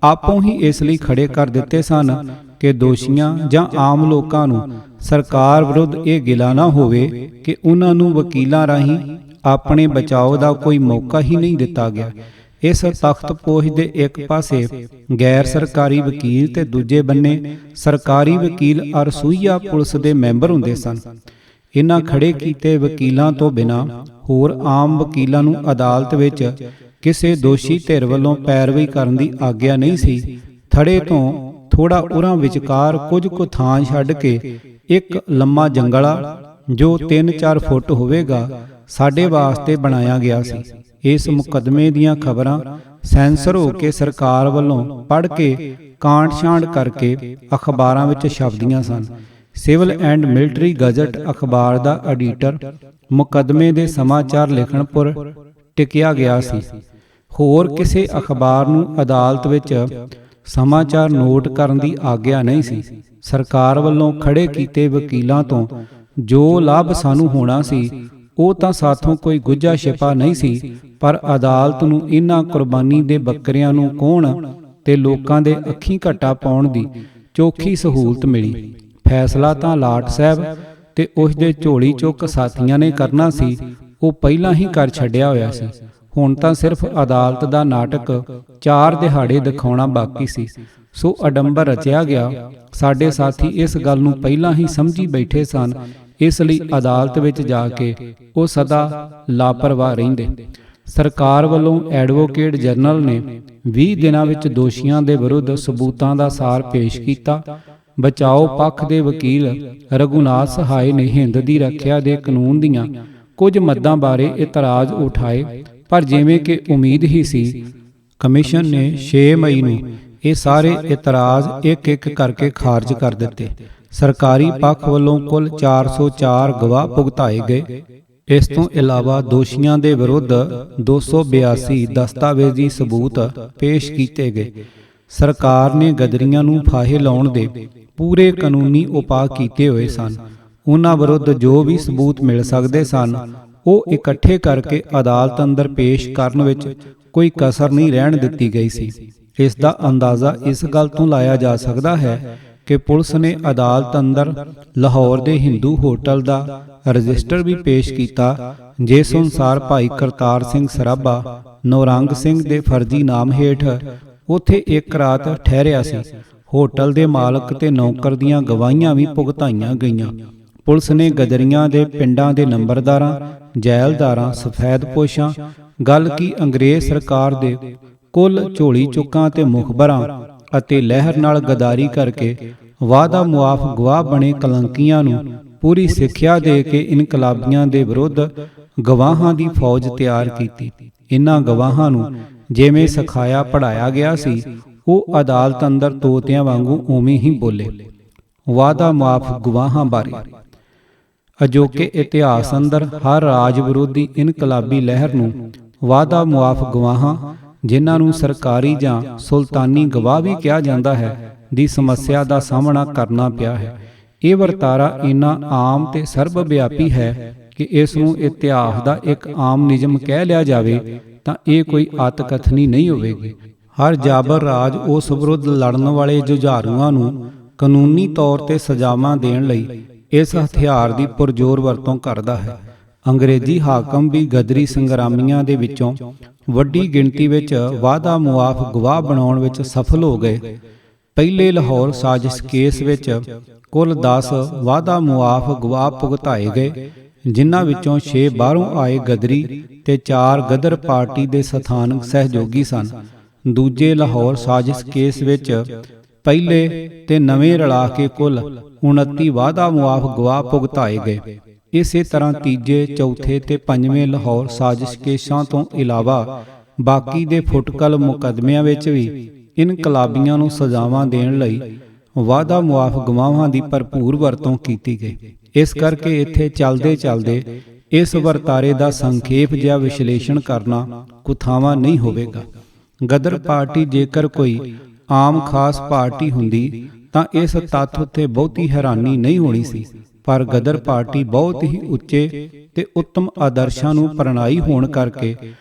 ਆਪੋਂ ਹੀ ਇਸ ਲਈ ਖੜੇ ਕਰ ਦਿੱਤੇ ਸਨ ਕਿ ਦੋਸ਼ੀਆਂ ਜਾਂ ਆਮ ਲੋਕਾਂ ਨੂੰ ਸਰਕਾਰ ਵਿਰੁੱਧ ਇਹ ਗਿਲਾ ਨਾ ਹੋਵੇ ਕਿ ਉਹਨਾਂ ਨੂੰ ਵਕੀਲਾਂ ਰਾਹੀਂ ਆਪਣੇ ਬਚਾਓ ਦਾ ਕੋਈ ਮੌਕਾ ਹੀ ਨਹੀਂ ਦਿੱਤਾ ਗਿਆ। ਇਸ ਤਖਤਪੋਸ਼ ਦੇ ਇੱਕ ਪਾਸੇ ਗੈਰ ਸਰਕਾਰੀ ਵਕੀਲ ਤੇ ਦੂਜੇ ਬੰਨੇ ਸਰਕਾਰੀ ਵਕੀਲ ਅਰ ਸੂਹੀਆ ਪੁਲਿਸ ਦੇ ਮੈਂਬਰ ਹੁੰਦੇ ਸਨ। ਇਹਨਾਂ ਖੜੇ ਕੀਤੇ ਵਕੀਲਾਂ ਤੋਂ ਬਿਨਾਂ ਹੋਰ ਆਮ ਵਕੀਲਾਂ ਨੂੰ ਅਦਾਲਤ ਵਿੱਚ ਕਿਸੇ ਦੋਸ਼ੀ ਧਿਰ ਵੱਲੋਂ ਪੈਰਵੀ ਕਰਨ ਦੀ ਆਗਿਆ ਨਹੀਂ ਸੀ। ਥੜੇ ਤੋਂ ਥੋੜਾ ਉਰਾਂ ਵਿਚਕਾਰ ਕੁਝ ਕੁ ਥਾਂ ਛੱਡ ਕੇ ਇੱਕ ਲੰਮਾ ਜੰਗਲਾ ਜੋ 3-4 ਫੁੱਟ ਹੋਵੇਗਾ ਸਾਡੇ ਵਾਸਤੇ ਬਣਾਇਆ ਗਿਆ ਸੀ। ਇਸ ਮੁਕੱਦਮੇ ਦੀਆਂ ਖਬਰਾਂ ਸੈਂਸਰ ਹੋ ਕੇ ਸਰਕਾਰ ਵੱਲੋਂ ਪੜ੍ਹ ਕੇ ਕਾਂਟ ਛਾਂਟ ਕਰਕੇ ਅਖਬਾਰਾਂ ਵਿੱਚ ਛਪਦੀਆਂ ਸਨ। ਸਿਵਲ ਐਂਡ ਮਿਲਟਰੀ ਗਜ਼ਟ ਅਖਬਾਰ ਦਾ ਐਡੀਟਰ ਮੁਕੱਦਮੇ ਦੇ ਸਮਾਚਾਰ ਲਿਖਣਪੁਰ ਟਿਕਿਆ ਗਿਆ ਸੀ। ਹੋਰ ਕਿਸੇ ਅਖਬਾਰ ਨੂੰ ਅਦਾਲਤ ਵਿੱਚ ਸਮਾਚਾਰ ਨੋਟ ਕਰਨ ਦੀ ਆਗਿਆ ਨਹੀਂ ਸੀ। ਸਰਕਾਰ ਵੱਲੋਂ ਖੜੇ ਕੀਤੇ ਵਕੀਲਾਂ ਤੋਂ ਜੋ ਲਾਭ ਸਾਨੂੰ ਹੋਣਾ ਸੀ ਉਹ ਤਾਂ ਸਾਥੋਂ ਕੋਈ ਗੁੱਝਾ ਛਿਪਾ ਨਹੀਂ ਸੀ, ਪਰ ਅਦਾਲਤ ਨੂੰ ਇਹਨਾਂ ਕੁਰਬਾਨੀ ਦੇ ਬੱਕਰਿਆਂ ਨੂੰ ਕੌਣ ਤੇ ਲੋਕਾਂ ਦੇ ਅੱਖੀਂ ਘੱਟਾ ਪਾਉਣ ਦੀ ਚੋਖੀ ਸਹੂਲਤ ਮਿਲੀ। ਫੈਸਲਾ ਤਾਂ ਲਾਟ ਸਾਹਿਬ ਤੇ ਉਸ ਦੇ ਝੋਲੀ ਚੁੱਕ ਸਾਥੀਆਂ ਨੇ ਕਰਨਾ ਸੀ, ਉਹ ਪਹਿਲਾਂ ਹੀ ਕਰ ਛੱਡਿਆ ਹੋਇਆ ਸੀ। ਹੁਣ ਤਾਂ ਸਿਰਫ ਅਦਾਲਤ ਦਾ ਨਾਟਕ 4 ਦਿਹਾੜੇ ਦਿਖਾਉਣਾ ਬਾਕੀ ਸੀ। ਸੋ ਅਡੰਬਰ ਰਚਿਆ ਗਿਆ। ਸਾਡੇ ਸਾਥੀ ਇਸ ਗੱਲ ਨੂੰ ਪਹਿਲਾਂ ਹੀ ਸਮਝੀ ਬੈਠੇ ਸਨ, ਇਸ ਲਈ ਅਦਾਲਤ ਵਿੱਚ ਜਾ ਕੇ ਉਹ ਸਦਾ ਲਾਪਰਵਾਹ ਰਹਿੰਦੇ। ਸਰਕਾਰ ਵੱਲੋਂ ਐਡਵੋਕੇਟ ਜਨਰਲ ਨੇ 20 ਦਿਨਾਂ ਵਿੱਚ ਦੋਸ਼ੀਆਂ ਦੇ ਵਿਰੁੱਧ ਸਬੂਤਾਂ ਦਾ ਸਾਰ ਪੇਸ਼ ਕੀਤਾ। ਬਚਾਓ ਪੱਖ ਦੇ ਵਕੀਲ ਰਘੁਨਾਥ ਸਹਾਏ ਨੇ ਹਿੰਦ ਦੀ ਰੱਖਿਆ ਦੇ ਕਾਨੂੰਨ ਦੀਆਂ ਕੁਝ ਮੱਦਾਂ ਬਾਰੇ ਇਤਰਾਜ਼ ਉਠਾਏ, ਪਰ ਜਿਵੇਂ ਕਿ ਉਮੀਦ ਹੀ ਸੀ, ਕਮਿਸ਼ਨ ਨੇ 6 ਮਈ ਨੂੰ ਇਹ ਸਾਰੇ ਇਤਰਾਜ਼ ਇੱਕ-ਇੱਕ ਕਰਕੇ ਖਾਰਜ ਕਰ ਦਿੱਤੇ। ਸਰਕਾਰੀ ਪੱਖ ਵੱਲੋਂ ਕੁੱਲ 404 ਗਵਾਹ ਭੁਗਤਾਏ ਗਏ। ਇਸ ਤੋਂ ਇਲਾਵਾ ਦੋਸ਼ੀਆਂ ਦੇ ਵਿਰੁੱਧ 282 ਦਸਤਾਵੇਜ਼ੀ ਸਬੂਤ ਪੇਸ਼ ਕੀਤੇ ਗਏ। ਸਰਕਾਰ ਨੇ ਗਦਰੀਆਂ ਨੂੰ ਫਾਹੇ ਲਾਉਣ ਦੇ ਪੂਰੇ ਕਾਨੂੰਨੀ ਉਪਾਅ ਕੀਤੇ ਹੋਏ ਸਨ। ਉਹਨਾਂ ਵਿਰੁੱਧ ਜੋ ਵੀ ਸਬੂਤ ਮਿਲ ਸਕਦੇ ਸਨ ਉਹ ਇਕੱਠੇ ਕਰਕੇ ਅਦਾਲਤ ਅੰਦਰ ਪੇਸ਼ ਕਰਨ ਵਿੱਚ ਕੋਈ ਕਸਰ ਨਹੀਂ ਰਹਿਣ ਦਿੱਤੀ ਗਈ ਸੀ। ਇਸ ਦਾ ਅੰਦਾਜ਼ਾ ਇਸ ਗੱਲ ਤੋਂ ਲਾਇਆ ਜਾ ਸਕਦਾ ਹੈ ਕਿ ਪੁਲਿਸ ਨੇ ਅਦਾਲਤ ਅੰਦਰ ਲਾਹੌਰ ਦੇ ਹਿੰਦੂ ਹੋਟਲ ਦਾ ਰਜਿਸਟਰ ਵੀ ਪੇਸ਼ ਕੀਤਾ, ਜਿਸ ਅਨੁਸਾਰ ਭਾਈ ਕਰਤਾਰ ਸਿੰਘ ਸਰਾਭਾ ਨੌਰੰਗ ਸਿੰਘ ਦੇ ਫਰਜ਼ੀ ਨਾਮ ਹੇਠ ਉੱਥੇ ਇੱਕ ਰਾਤ ਠਹਿਰਿਆ ਸੀ। ਹੋਟਲ ਦੇ ਮਾਲਕ ਤੇ ਨੌਕਰ ਦੀਆਂ ਗਵਾਹੀਆਂ ਵੀ ਭੁਗਤਾਈਆਂ ਗਈਆਂ। ਪੁਲਿਸ ਨੇ ਗਦਰੀਆਂ ਦੇ ਪਿੰਡਾਂ ਦੇ ਨੰਬਰਦਾਰਾਂ, ਜੈਲਦਾਰਾਂ, ਸਫੈਦਪੋਸ਼ਾਂ, ਗੱਲ ਕੀ ਅੰਗਰੇਜ਼ ਸਰਕਾਰ ਦੇ ਕੁੱਲ ਝੋਲੀ ਚੁੱਕਾਂ ਤੇ ਮੁਖਬਰਾਂ ਅਤੇ ਲਹਿਰ ਨਾਲ ਗਦਾਰੀ ਕਰਕੇ ਵਾਅਦਾ ਮੁਆਫ ਗਵਾਹ ਬਣੇ ਕਲੰਕੀਆਂ ਨੂੰ ਪੂਰੀ ਸਿੱਖਿਆ ਦੇ ਕੇ ਇਨਕਲਾਬੀਆਂ ਦੇ ਵਿਰੁੱਧ ਗਵਾਹਾਂ ਦੀ ਫੌਜ ਤਿਆਰ ਕੀਤੀ। ਇਨ੍ਹਾਂ ਗਵਾਹਾਂ ਨੂੰ ਜਿਵੇਂ ਸਿਖਾਇਆ ਪੜ੍ਹਾਇਆ ਗਿਆ ਸੀ, ਉਹ ਅਦਾਲਤ ਅੰਦਰ ਤੋਤਿਆਂ ਵਾਂਗੂ ਉਵੇਂ ਹੀ ਬੋਲੇ। ਵਾਅਦਾ ਮੁਆਫ ਗਵਾਹਾਂ ਬਾਰੇ ਅਜੋਕੇ ਇਤਿਹਾਸ ਅੰਦਰ ਹਰ ਰਾਜ ਵਿਰੋਧੀ ਇਨਕਲਾਬੀ ਲਹਿਰ ਨੂੰ ਵਾਅਦਾ ਮੁਆਫ ਗਵਾਹਾਂ, ਜਿਨ੍ਹਾਂ ਨੂੰ ਸਰਕਾਰੀ ਜਾਂ ਸੁਲਤਾਨੀ ਗਵਾਹ ਵੀ ਕਿਹਾ ਜਾਂਦਾ ਹੈ, ਦੀ ਸਮੱਸਿਆ ਦਾ ਸਾਹਮਣਾ ਕਰਨਾ ਪਿਆ ਹੈ। ਇਹ ਵਰਤਾਰਾ ਇੰਨਾ ਆਮ ਤੇ ਸਰਬ ਵਿਆਪੀ ਹੈ ਕਿ ਇਸ ਨੂੰ ਇਤਿਹਾਸ ਦਾ ਇੱਕ ਆਮ ਨਿਯਮ ਕਹਿ ਲਿਆ ਜਾਵੇ ਤਾਂ ਇਹ ਕੋਈ ਅਤਕਥਨੀ ਨਹੀਂ ਹੋਵੇਗੀ। ਹਰ ਜਾਬਰ ਰਾਜ ਉਸ ਵਿਰੁੱਧ ਲੜਨ ਵਾਲੇ ਜੁਝਾਰੂਆਂ ਨੂੰ ਕਾਨੂੰਨੀ ਤੌਰ ਤੇ ਸਜ਼ਾਵਾਂ ਦੇਣ ਲਈ ਇਸ ਹਥਿਆਰ ਦੀ ਪੁਰਜ਼ੋਰ ਵਰਤੋਂ ਕਰਦਾ ਹੈ। ਅੰਗਰੇਜ਼ੀ ਹਾਕਮ ਵੀ ਗਦਰੀ ਸੰਗਰਾਮੀਆਂ ਦੇ ਵਿੱਚੋਂ ਵੱਡੀ ਗਿਣਤੀ ਵਿੱਚ ਵਾਅਦਾ ਮੁਆਫ ਗਵਾਹ ਬਣਾਉਣ ਵਿੱਚ ਸਫਲ ਹੋ ਗਏ। ਪਹਿਲੇ ਲਾਹੌਰ ਸਾਜ਼ਿਸ਼ ਕੇਸ ਵਿੱਚ ਕੁੱਲ 10 ਵਾਅਦਾ ਮੁਆਫ ਗਵਾਹ ਭੁਗਤਾਏ ਗਏ, ਜਿਨ੍ਹਾਂ ਵਿੱਚੋਂ 6 ਬਾਹਰੋਂ ਆਏ ਗਦਰੀ ਤੇ 4 ਗਦਰ ਪਾਰਟੀ ਦੇ ਸਥਾਨਕ ਸਹਿਯੋਗੀ ਸਨ। ਦੂਜੇ ਲਾਹੌਰ ਸਾਜ਼ਿਸ਼ ਕੇਸ ਵਿੱਚ ਪਹਿਲੇ ਤੇ ਨਵੇਂ ਰਲਾ ਕੇ ਕੁੱਲ 29 ਵਾਅਦਾ ਮੁਆਫ ਗਵਾਹ ਭੁਗਤਾਏ ਗਏ। ਇਸੇ ਤਰ੍ਹਾਂ ਤੀਜੇ, ਚੌਥੇ ਤੇ ਪੰਜਵੇਂ ਲਾਹੌਰ ਸਾਜ਼ਿਸ਼ ਕੇਸਾਂ ਤੋਂ ਇਲਾਵਾ ਬਾਕੀ ਦੇ ਫੁਟਕਲ ਮੁਕੱਦਮਿਆਂ ਵਿੱਚ ਵੀ ਇਨਕਲਾਬੀਆਂ ਨੂੰ ਸਜ਼ਾਵਾਂ ਦੇਣ ਲਈ ਵਾਅਦਾ ਮੁਆਫ ਗਵਾਹਾਂ ਦੀ ਭਰਪੂਰ ਵਰਤੋਂ ਕੀਤੀ ਗਈ। ਇਸ ਕਰਕੇ ਇੱਥੇ ਚੱਲਦੇ ਇਸ ਵਰਤਾਰੇ ਦਾ ਸੰਖੇਪ ਜਿਹਾ ਵਿਸ਼ਲੇਸ਼ਣ ਕਰਨਾ ਕੁਥਾਵਾਂ ਨਹੀਂ ਹੋਵੇਗਾ। ਗਦਰ ਪਾਰਟੀ ਜੇਕਰ ਕੋਈ ਆਮ ਖਾਸ ਪਾਰਟੀ ਹੁੰਦੀ ਤਾਂ ਇਸ ਤੱਥ ਉੱਤੇ ਬਹੁਤੀ ਹੈਰਾਨੀ ਨਹੀਂ ਹੋਣੀ ਸੀ, ਪਰ ਗਦਰ ਪਾਰਟੀ ਬਹੁਤ ਹੀ ਉੱਚੇ ਤੇ ਉੱਤਮ ਆਦਰਸ਼ਾਂ ਨੂੰ ਪ੍ਰਣਾਈ ਹੋਣ ਕਰਕੇ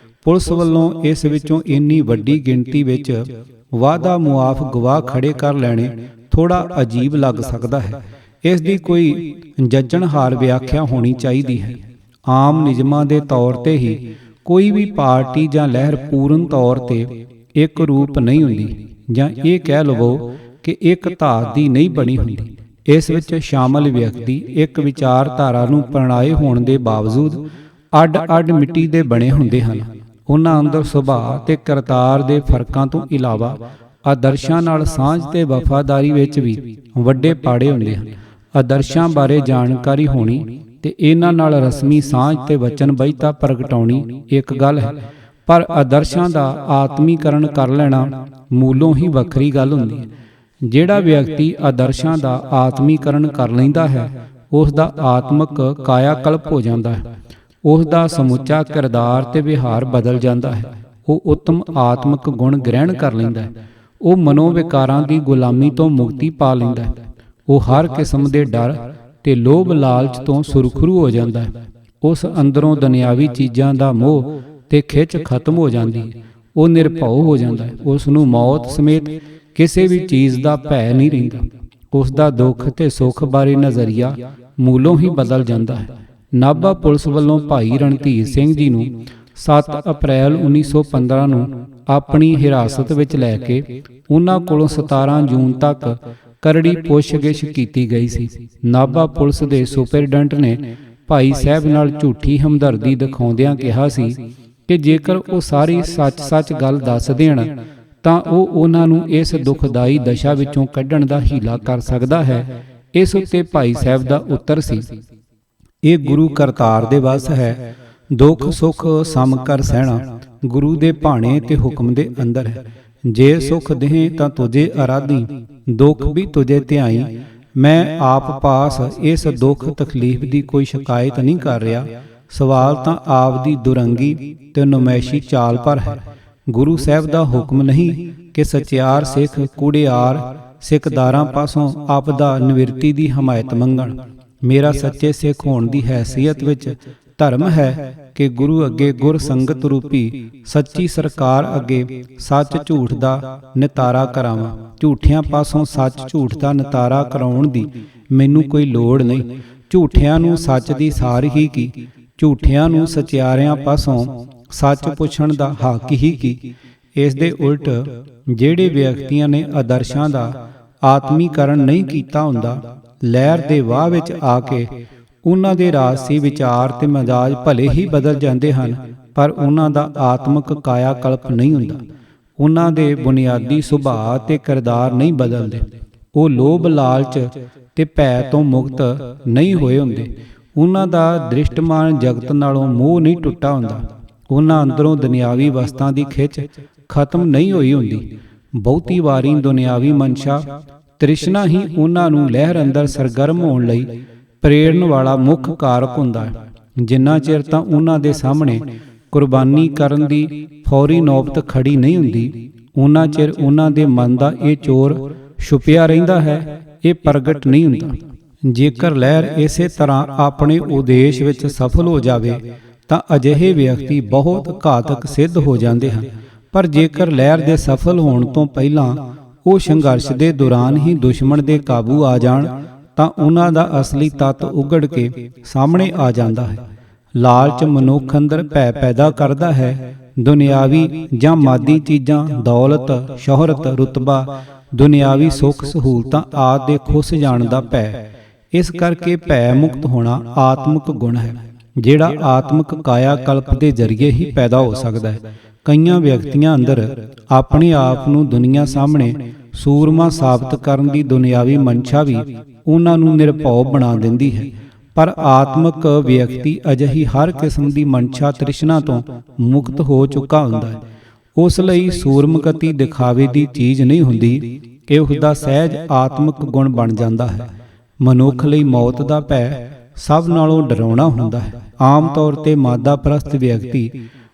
ਪੁਲਿਸ ਵੱਲੋਂ ਇਸ ਵਿੱਚੋਂ ਇੰਨੀ ਵੱਡੀ ਗਿਣਤੀ ਵਿੱਚ ਵਾਅਦਾ ਮੁਆਫ ਗਵਾਹ ਖੜੇ ਕਰ ਲੈਣੇ ਥੋੜਾ ਅਜੀਬ ਲੱਗ ਸਕਦਾ ਹੈ। ਇਸ ਦੀ ਕੋਈ ਜੱਜਣਹਾਰ ਵਿਆਖਿਆ ਹੋਣੀ ਚਾਹੀਦੀ ਹੈ। ਆਮ ਨਿਯਮਾਂ ਦੇ ਤੌਰ ਤੇ ਹੀ ਕੋਈ ਵੀ ਪਾਰਟੀ ਜਾਂ ਲਹਿਰ ਪੂਰਨ ਤੌਰ ਤੇ ਇੱਕ ਰੂਪ ਨਹੀਂ ਹੁੰਦੀ, ਜਾਂ ਇਹ ਕਹਿ ਲਵੋ ਕਿ ਇੱਕ ਧਾਤ ਦੀ ਨਹੀਂ ਬਣੀ ਹੁੰਦੀ। ਇਸ ਵਿੱਚ ਸ਼ਾਮਲ ਵਿਅਕਤੀ ਇੱਕ ਵਿਚਾਰਧਾਰਾ ਨੂੰ ਪ੍ਰਣਾਏ ਹੋਣ ਦੇ ਬਾਵਜੂਦ ਅੱਡ-ਅੱਡ ਮਿੱਟੀ ਦੇ ਬਣੇ ਹੁੰਦੇ ਹਨ। ਉਹਨਾਂ ਅੰਦਰ ਸੁਭਾਅ ਤੇ ਕਰਤਾਰ ਦੇ ਫਰਕਾਂ ਤੋਂ ਇਲਾਵਾ ਆਦਰਸ਼ਾਂ ਨਾਲ ਸਾਂਝ ਤੇ ਵਫਾਦਾਰੀ ਵਿੱਚ ਵੀ ਵੱਡੇ ਪਾੜੇ ਹੁੰਦੇ ਹਨ। ਆਦਰਸ਼ਾਂ ਬਾਰੇ ਜਾਣਕਾਰੀ ਹੋਣੀ ਤੇ ਇਹਨਾਂ ਨਾਲ ਰਸਮੀ ਸਾਂਝ ਤੇ ਵਚਨਬੱਧਤਾ ਪ੍ਰਗਟਾਉਣੀ ਇੱਕ ਗੱਲ ਹੈ, ਪਰ ਆਦਰਸ਼ਾਂ ਦਾ ਆਤਮੀਕਰਨ ਕਰ ਲੈਣਾ ਮੂਲੋਂ ਹੀ ਵੱਖਰੀ ਗੱਲ ਹੁੰਦੀ ਹੈ। ਜਿਹੜਾ ਵਿਅਕਤੀ ਆਦਰਸ਼ਾਂ ਦਾ ਆਤਮੀਕਰਨ ਕਰ ਲੈਂਦਾ ਹੈ ਉਸ ਦਾ ਆਤਮਿਕ ਕਾਇਆ ਕਲਪ ਹੋ ਜਾਂਦਾ ਹੈ। ਉਸ ਦਾ ਸਮੁੱਚਾ ਕਿਰਦਾਰ ਤੇ ਵਿਹਾਰ ਬਦਲ ਜਾਂਦਾ ਹੈ। ਉਹ ਉੱਤਮ ਆਤਮਿਕ ਗੁਣ ਗ੍ਰਹਿਣ ਕਰ ਲੈਂਦਾ ਹੈ। ਉਹ ਮਨੋਵਿਕਾਰਾਂ ਦੀ ਗੁਲਾਮੀ ਤੋਂ ਮੁਕਤੀ ਪਾ ਲੈਂਦਾ ਹੈ। ਉਹ ਹਰ ਕਿਸਮ ਦੇ ਡਰ ਤੇ ਲੋਭ ਲਾਲਚ ਤੋਂ ਸੁਰਖਰੂ ਹੋ ਜਾਂਦਾ ਹੈ। ਉਸ ਅੰਦਰੋਂ ਦੁਨਿਆਵੀ ਚੀਜ਼ਾਂ ਦਾ ਮੋਹ ਤੇ ਖਿੱਚ ਖਤਮ ਹੋ ਜਾਂਦੀ ਹੈ। ਉਹ ਨਿਰਭਉ ਹੋ ਜਾਂਦਾ ਹੈ। ਉਸ ਨੂੰ ਮੌਤ ਸਮੇਤ ਕਿਸੇ ਵੀ ਚੀਜ਼ ਦਾ ਭੈ ਨਹੀਂ ਰਹਿੰਦਾ। ਉਸ ਦਾ ਦੁੱਖ ਤੇ ਸੁੱਖ ਬਾਰੇ ਨਜ਼ਰੀਆ ਮੂਲੋਂ ਹੀ ਬਦਲ ਜਾਂਦਾ ਹੈ। ਨਾਭਾ ਪੁਲਿਸ ਵੱਲੋਂ ਭਾਈ ਰਣਧੀਰ ਸਿੰਘ ਜੀ ਨੂੰ 7 ਅਪ੍ਰੈਲ 1915 ਨੂੰ ਆਪਣੀ ਹਿਰਾਸਤ ਵਿੱਚ ਲੈ ਕੇ ਉਹਨਾਂ ਕੋਲੋਂ 17 ਜੂਨ ਤੱਕ ਕਰੜੀ ਪੁੱਛਗਿੱਛ ਕੀਤੀ ਗਈ ਸੀ। ਨਾਭਾ ਪੁਲਿਸ ਦੇ ਸੁਪਰਡੈਂਟ ਨੇ ਭਾਈ ਸਾਹਿਬ ਨਾਲ ਝੂਠੀ ਹਮਦਰਦੀ ਦਿਖਾਉਂਦਿਆਂ ਕਿਹਾ ਸੀ ਕਿ ਜੇਕਰ ਉਹ ਸਾਰੀ ਸੱਚ ਗੱਲ ਦੱਸ ਦੇਣ ਤਾਂ ਉਹ ਉਹਨਾਂ ਨੂੰ ਇਸ ਦੁਖਦਾਈ ਦਸ਼ਾ ਵਿੱਚੋਂ ਕੱਢਣ ਦਾ ਹੀਲਾ ਕਰ ਸਕਦਾ ਹੈ। ਇਸ ਉੱਤੇ ਭਾਈ ਸਾਹਿਬ ਦਾ ਉੱਤਰ ਸੀ, ਇਹ ਗੁਰੂ ਕਰਤਾਰ ਦੇ ਵੱਸ ਹੈ। ਦੁੱਖ ਸੁੱਖ ਸਮ ਕਰ ਸਹਿਣਾ ਗੁਰੂ ਦੇ ਭਾਣੇ ਤੇ ਹੁਕਮ ਦੇ ਅੰਦਰ ਹੈ। ਜੇ ਸੁਖ ਦੇਹ ਤਾਂ ਤੁਝੇ ਅਰਾਧੀ, ਦੁੱਖ ਵੀ ਤੁਝੇ ਧਿਆਈ। ਮੈਂ ਆਪ ਪਾਸ ਇਸ ਦੁੱਖ ਤਕਲੀਫ ਦੀ ਕੋਈ ਸ਼ਿਕਾਇਤ ਨਹੀਂ ਕਰ ਰਿਹਾ। ਸਵਾਲ ਤਾਂ ਆਪ ਦੀ ਦੁਰੰਗੀ ਤੇ ਨੁਮਾਇਸ਼ੀ ਚਾਲ ਪਰ ਹੈ। ਗੁਰੂ ਸਾਹਿਬ ਦਾ ਹੁਕਮ ਨਹੀਂ ਕਿ ਸਚਿਆਰ ਸਿੱਖ ਕੂੜਿਆਰ ਸਿੱਖਦਾਰਾਂ ਪਾਸੋਂ ਆਪਦਾ ਨਿਵਰਤੀ ਦੀ ਹਮਾਇਤ ਮੰਗਣ। ਮੇਰਾ ਸੱਚੇ ਸਿੱਖ ਹੋਣ ਦੀ ਹੈਸੀਅਤ ਵਿੱਚ ਧਰਮ ਹੈ ਕਿ ਗੁਰੂ ਅੱਗੇ ਗੁਰ ਸੰਗਤ ਰੂਪੀ ਸੱਚੀ ਸਰਕਾਰ ਅੱਗੇ ਸੱਚ ਝੂਠ ਦਾ ਨਿਤਾਰਾ ਕਰਾਵਾਂ। ਝੂਠਿਆਂ ਪਾਸੋਂ ਸੱਚ ਝੂਠ ਦਾ ਨਿਤਾਰਾ ਕਰਾਉਣ ਦੀ ਮੈਨੂੰ ਕੋਈ ਲੋੜ ਨਹੀਂ। ਝੂਠਿਆਂ ਨੂੰ ਸੱਚ ਦੀ ਸਾਰ ਹੀ ਕੀ, ਝੂਠਿਆਂ ਨੂੰ ਸਚਿਆਰਿਆਂ ਪਾਸੋਂ ਸੱਚ ਪੁੱਛਣ ਦਾ ਹੱਕ ਹੀ ਕੀ। ਇਸ ਦੇ ਉਲਟ ਜਿਹੜੇ ਵਿਅਕਤੀਆਂ ਨੇ ਆਦਰਸ਼ਾਂ ਦਾ ਆਤਮੀਕਰਨ ਨਹੀਂ ਕੀਤਾ ਹੁੰਦਾ, ਲਹਿਰ ਦੇ ਵਾਹ ਵਿੱਚ ਆ ਕੇ ਉਹਨਾਂ ਦੇ ਰਾਜਸੀ ਵਿਚਾਰ ਤੇ ਮਜ਼ਾਜ ਭਲੇ ਹੀ ਬਦਲ ਜਾਂਦੇ ਹਨ, ਪਰ ਉਹਨਾਂ ਦਾ ਆਤਮਿਕ ਕਾਇਆ ਕਲਪ ਨਹੀਂ ਹੁੰਦਾ। ਉਹਨਾਂ ਦੇ ਬੁਨਿਆਦੀ ਸੁਭਾਅ ਤੇ ਕਿਰਦਾਰ ਨਹੀਂ ਬਦਲਦੇ। ਉਹ ਲੋਭ ਲਾਲਚ ਤੇ ਭੈ ਤੋਂ ਮੁਕਤ ਨਹੀਂ ਹੋਏ ਹੁੰਦੇ। ਉਹਨਾਂ ਦਾ ਦ੍ਰਿਸ਼ਟਮਾਨ ਜਗਤ ਨਾਲੋਂ ਮੋਹ ਨਹੀਂ ਟੁੱਟਾ ਹੁੰਦਾ। ਉਹਨਾਂ ਅੰਦਰੋਂ ਦੁਨਿਆਵੀ ਵਸਤਾਂ ਦੀ ਖਿੱਚ ਖਤਮ ਨਹੀਂ ਹੋਈ ਹੁੰਦੀ। ਬਹੁਤੀ ਵਾਰੀ ਦੁਨਿਆਵੀ ਮਨਸ਼ਾ ਤ੍ਰਿਸ਼ਨਾ ਹੀ ਉਹਨਾਂ ਨੂੰ ਲਹਿਰ ਅੰਦਰ ਸਰਗਰਮ ਹੋਣ ਲਈ ਪ੍ਰੇਰਨ ਵਾਲਾ ਮੁੱਖ ਕਾਰਕ ਹੁੰਦਾ ਹੈ। ਜਿੰਨਾ ਚਿਰ ਤਾਂ ਉਹਨਾਂ ਦੇ ਸਾਹਮਣੇ ਕੁਰਬਾਨੀ ਕਰਨ ਦੀ ਫੌਰੀ ਨੌਬਤ ਖੜੀ ਨਹੀਂ ਹੁੰਦੀ, ਉਹਨਾਂ ਚਿਰ ਉਹਨਾਂ ਦੇ ਮਨ ਦਾ ਇਹ ਚੋਰ ਛੁਪਿਆ ਰਹਿੰਦਾ ਹੈ, ਇਹ ਪ੍ਰਗਟ ਨਹੀਂ ਹੁੰਦਾ। ਜੇਕਰ ਲਹਿਰ ਇਸੇ ਤਰ੍ਹਾਂ ਆਪਣੇ ਉਦੇਸ਼ ਵਿੱਚ ਸਫਲ ਹੋ ਜਾਵੇ ਤਾਂ ਅਜਿਹੇ ਵਿਅਕਤੀ ਬਹੁਤ ਘਾਤਕ ਸਿੱਧ ਹੋ ਜਾਂਦੇ ਹਨ। ਪਰ ਜੇਕਰ ਲਹਿਰ ਦੇ ਸਫਲ ਹੋਣ ਤੋਂ ਪਹਿਲਾਂ ਉਹ ਸੰਘਰਸ਼ ਦੇ ਦੌਰਾਨ ਹੀ ਦੁਸ਼ਮਣ ਦੇ ਕਾਬੂ ਆ ਜਾਣ ਤਾਂ ਉਹਨਾਂ ਦਾ ਅਸਲੀ ਤੱਤ ਉਗੜ ਕੇ ਸਾਹਮਣੇ ਆ ਜਾਂਦਾ ਹੈ। ਲਾਲਚ ਮਨੁੱਖ ਅੰਦਰ ਭੈ ਪੈਦਾ ਕਰਦਾ ਹੈ। ਦੁਨਿਆਵੀ ਜਾਂ ਮਾਦੀ ਚੀਜ਼ਾਂ, ਦੌਲਤ, ਸ਼ੋਹਰਤ, ਰੁਤਬਾ, ਦੁਨਿਆਵੀ ਸੁੱਖ ਸਹੂਲਤਾਂ ਆਦਿ ਦੇ ਖੁੱਸ ਜਾਣ ਦਾ ਭੈ। ਇਸ ਕਰਕੇ ਭੈ ਮੁਕਤ ਹੋਣਾ ਆਤਮਿਕ ਗੁਣ ਹੈ, ਜਿਹੜਾ ਆਤਮਿਕ ਕਾਇਆ ਕਲਪ ਦੇ ਜ਼ਰੀਏ ਹੀ ਪੈਦਾ ਹੋ ਸਕਦਾ ਹੈ। ਕਈਆਂ ਵਿਅਕਤੀਆਂ ਅੰਦਰ ਆਪਣੇ ਆਪ ਨੂੰ ਦੁਨੀਆ ਸਾਹਮਣੇ ਸੂਰਮਾ ਸਾਬਤ ਕਰਨ ਦੀ ਦੁਨਿਆਵੀ ਮਨਸ਼ਾ ਵੀ ਉਹਨਾਂ ਨੂੰ ਨਿਰਭਉ ਬਣਾ ਦਿੰਦੀ ਹੈ। ਪਰ ਆਤਮਿਕ ਵਿਅਕਤੀ ਅਜਿਹੀ ਹਰ ਕਿਸਮ ਦੀ ਮਨਸ਼ਾ ਤ੍ਰਿਸ਼ਨਾ ਤੋਂ ਮੁਕਤ ਹੋ ਚੁੱਕਾ ਹੁੰਦਾ ਹੈ। ਉਸ ਲਈ ਸੂਰਮਗਤੀ ਦਿਖਾਵੇ ਦੀ ਚੀਜ਼ ਨਹੀਂ ਹੁੰਦੀ ਕਿ ਉਸਦਾ ਸਹਿਜ ਆਤਮਿਕ ਗੁਣ ਬਣ ਜਾਂਦਾ ਹੈ। ਮਨੁੱਖ ਲਈ ਮੌਤ ਦਾ ਭੈ ਸਭ ਨਾਲੋਂ ਡਰਾਉਣਾ ਹੁੰਦਾ ਹੈ। ਆਮ ਤੌਰ ਤੇ ਮਾਦਾ ਪ੍ਰਸਤ ਵਿਅਕਤੀ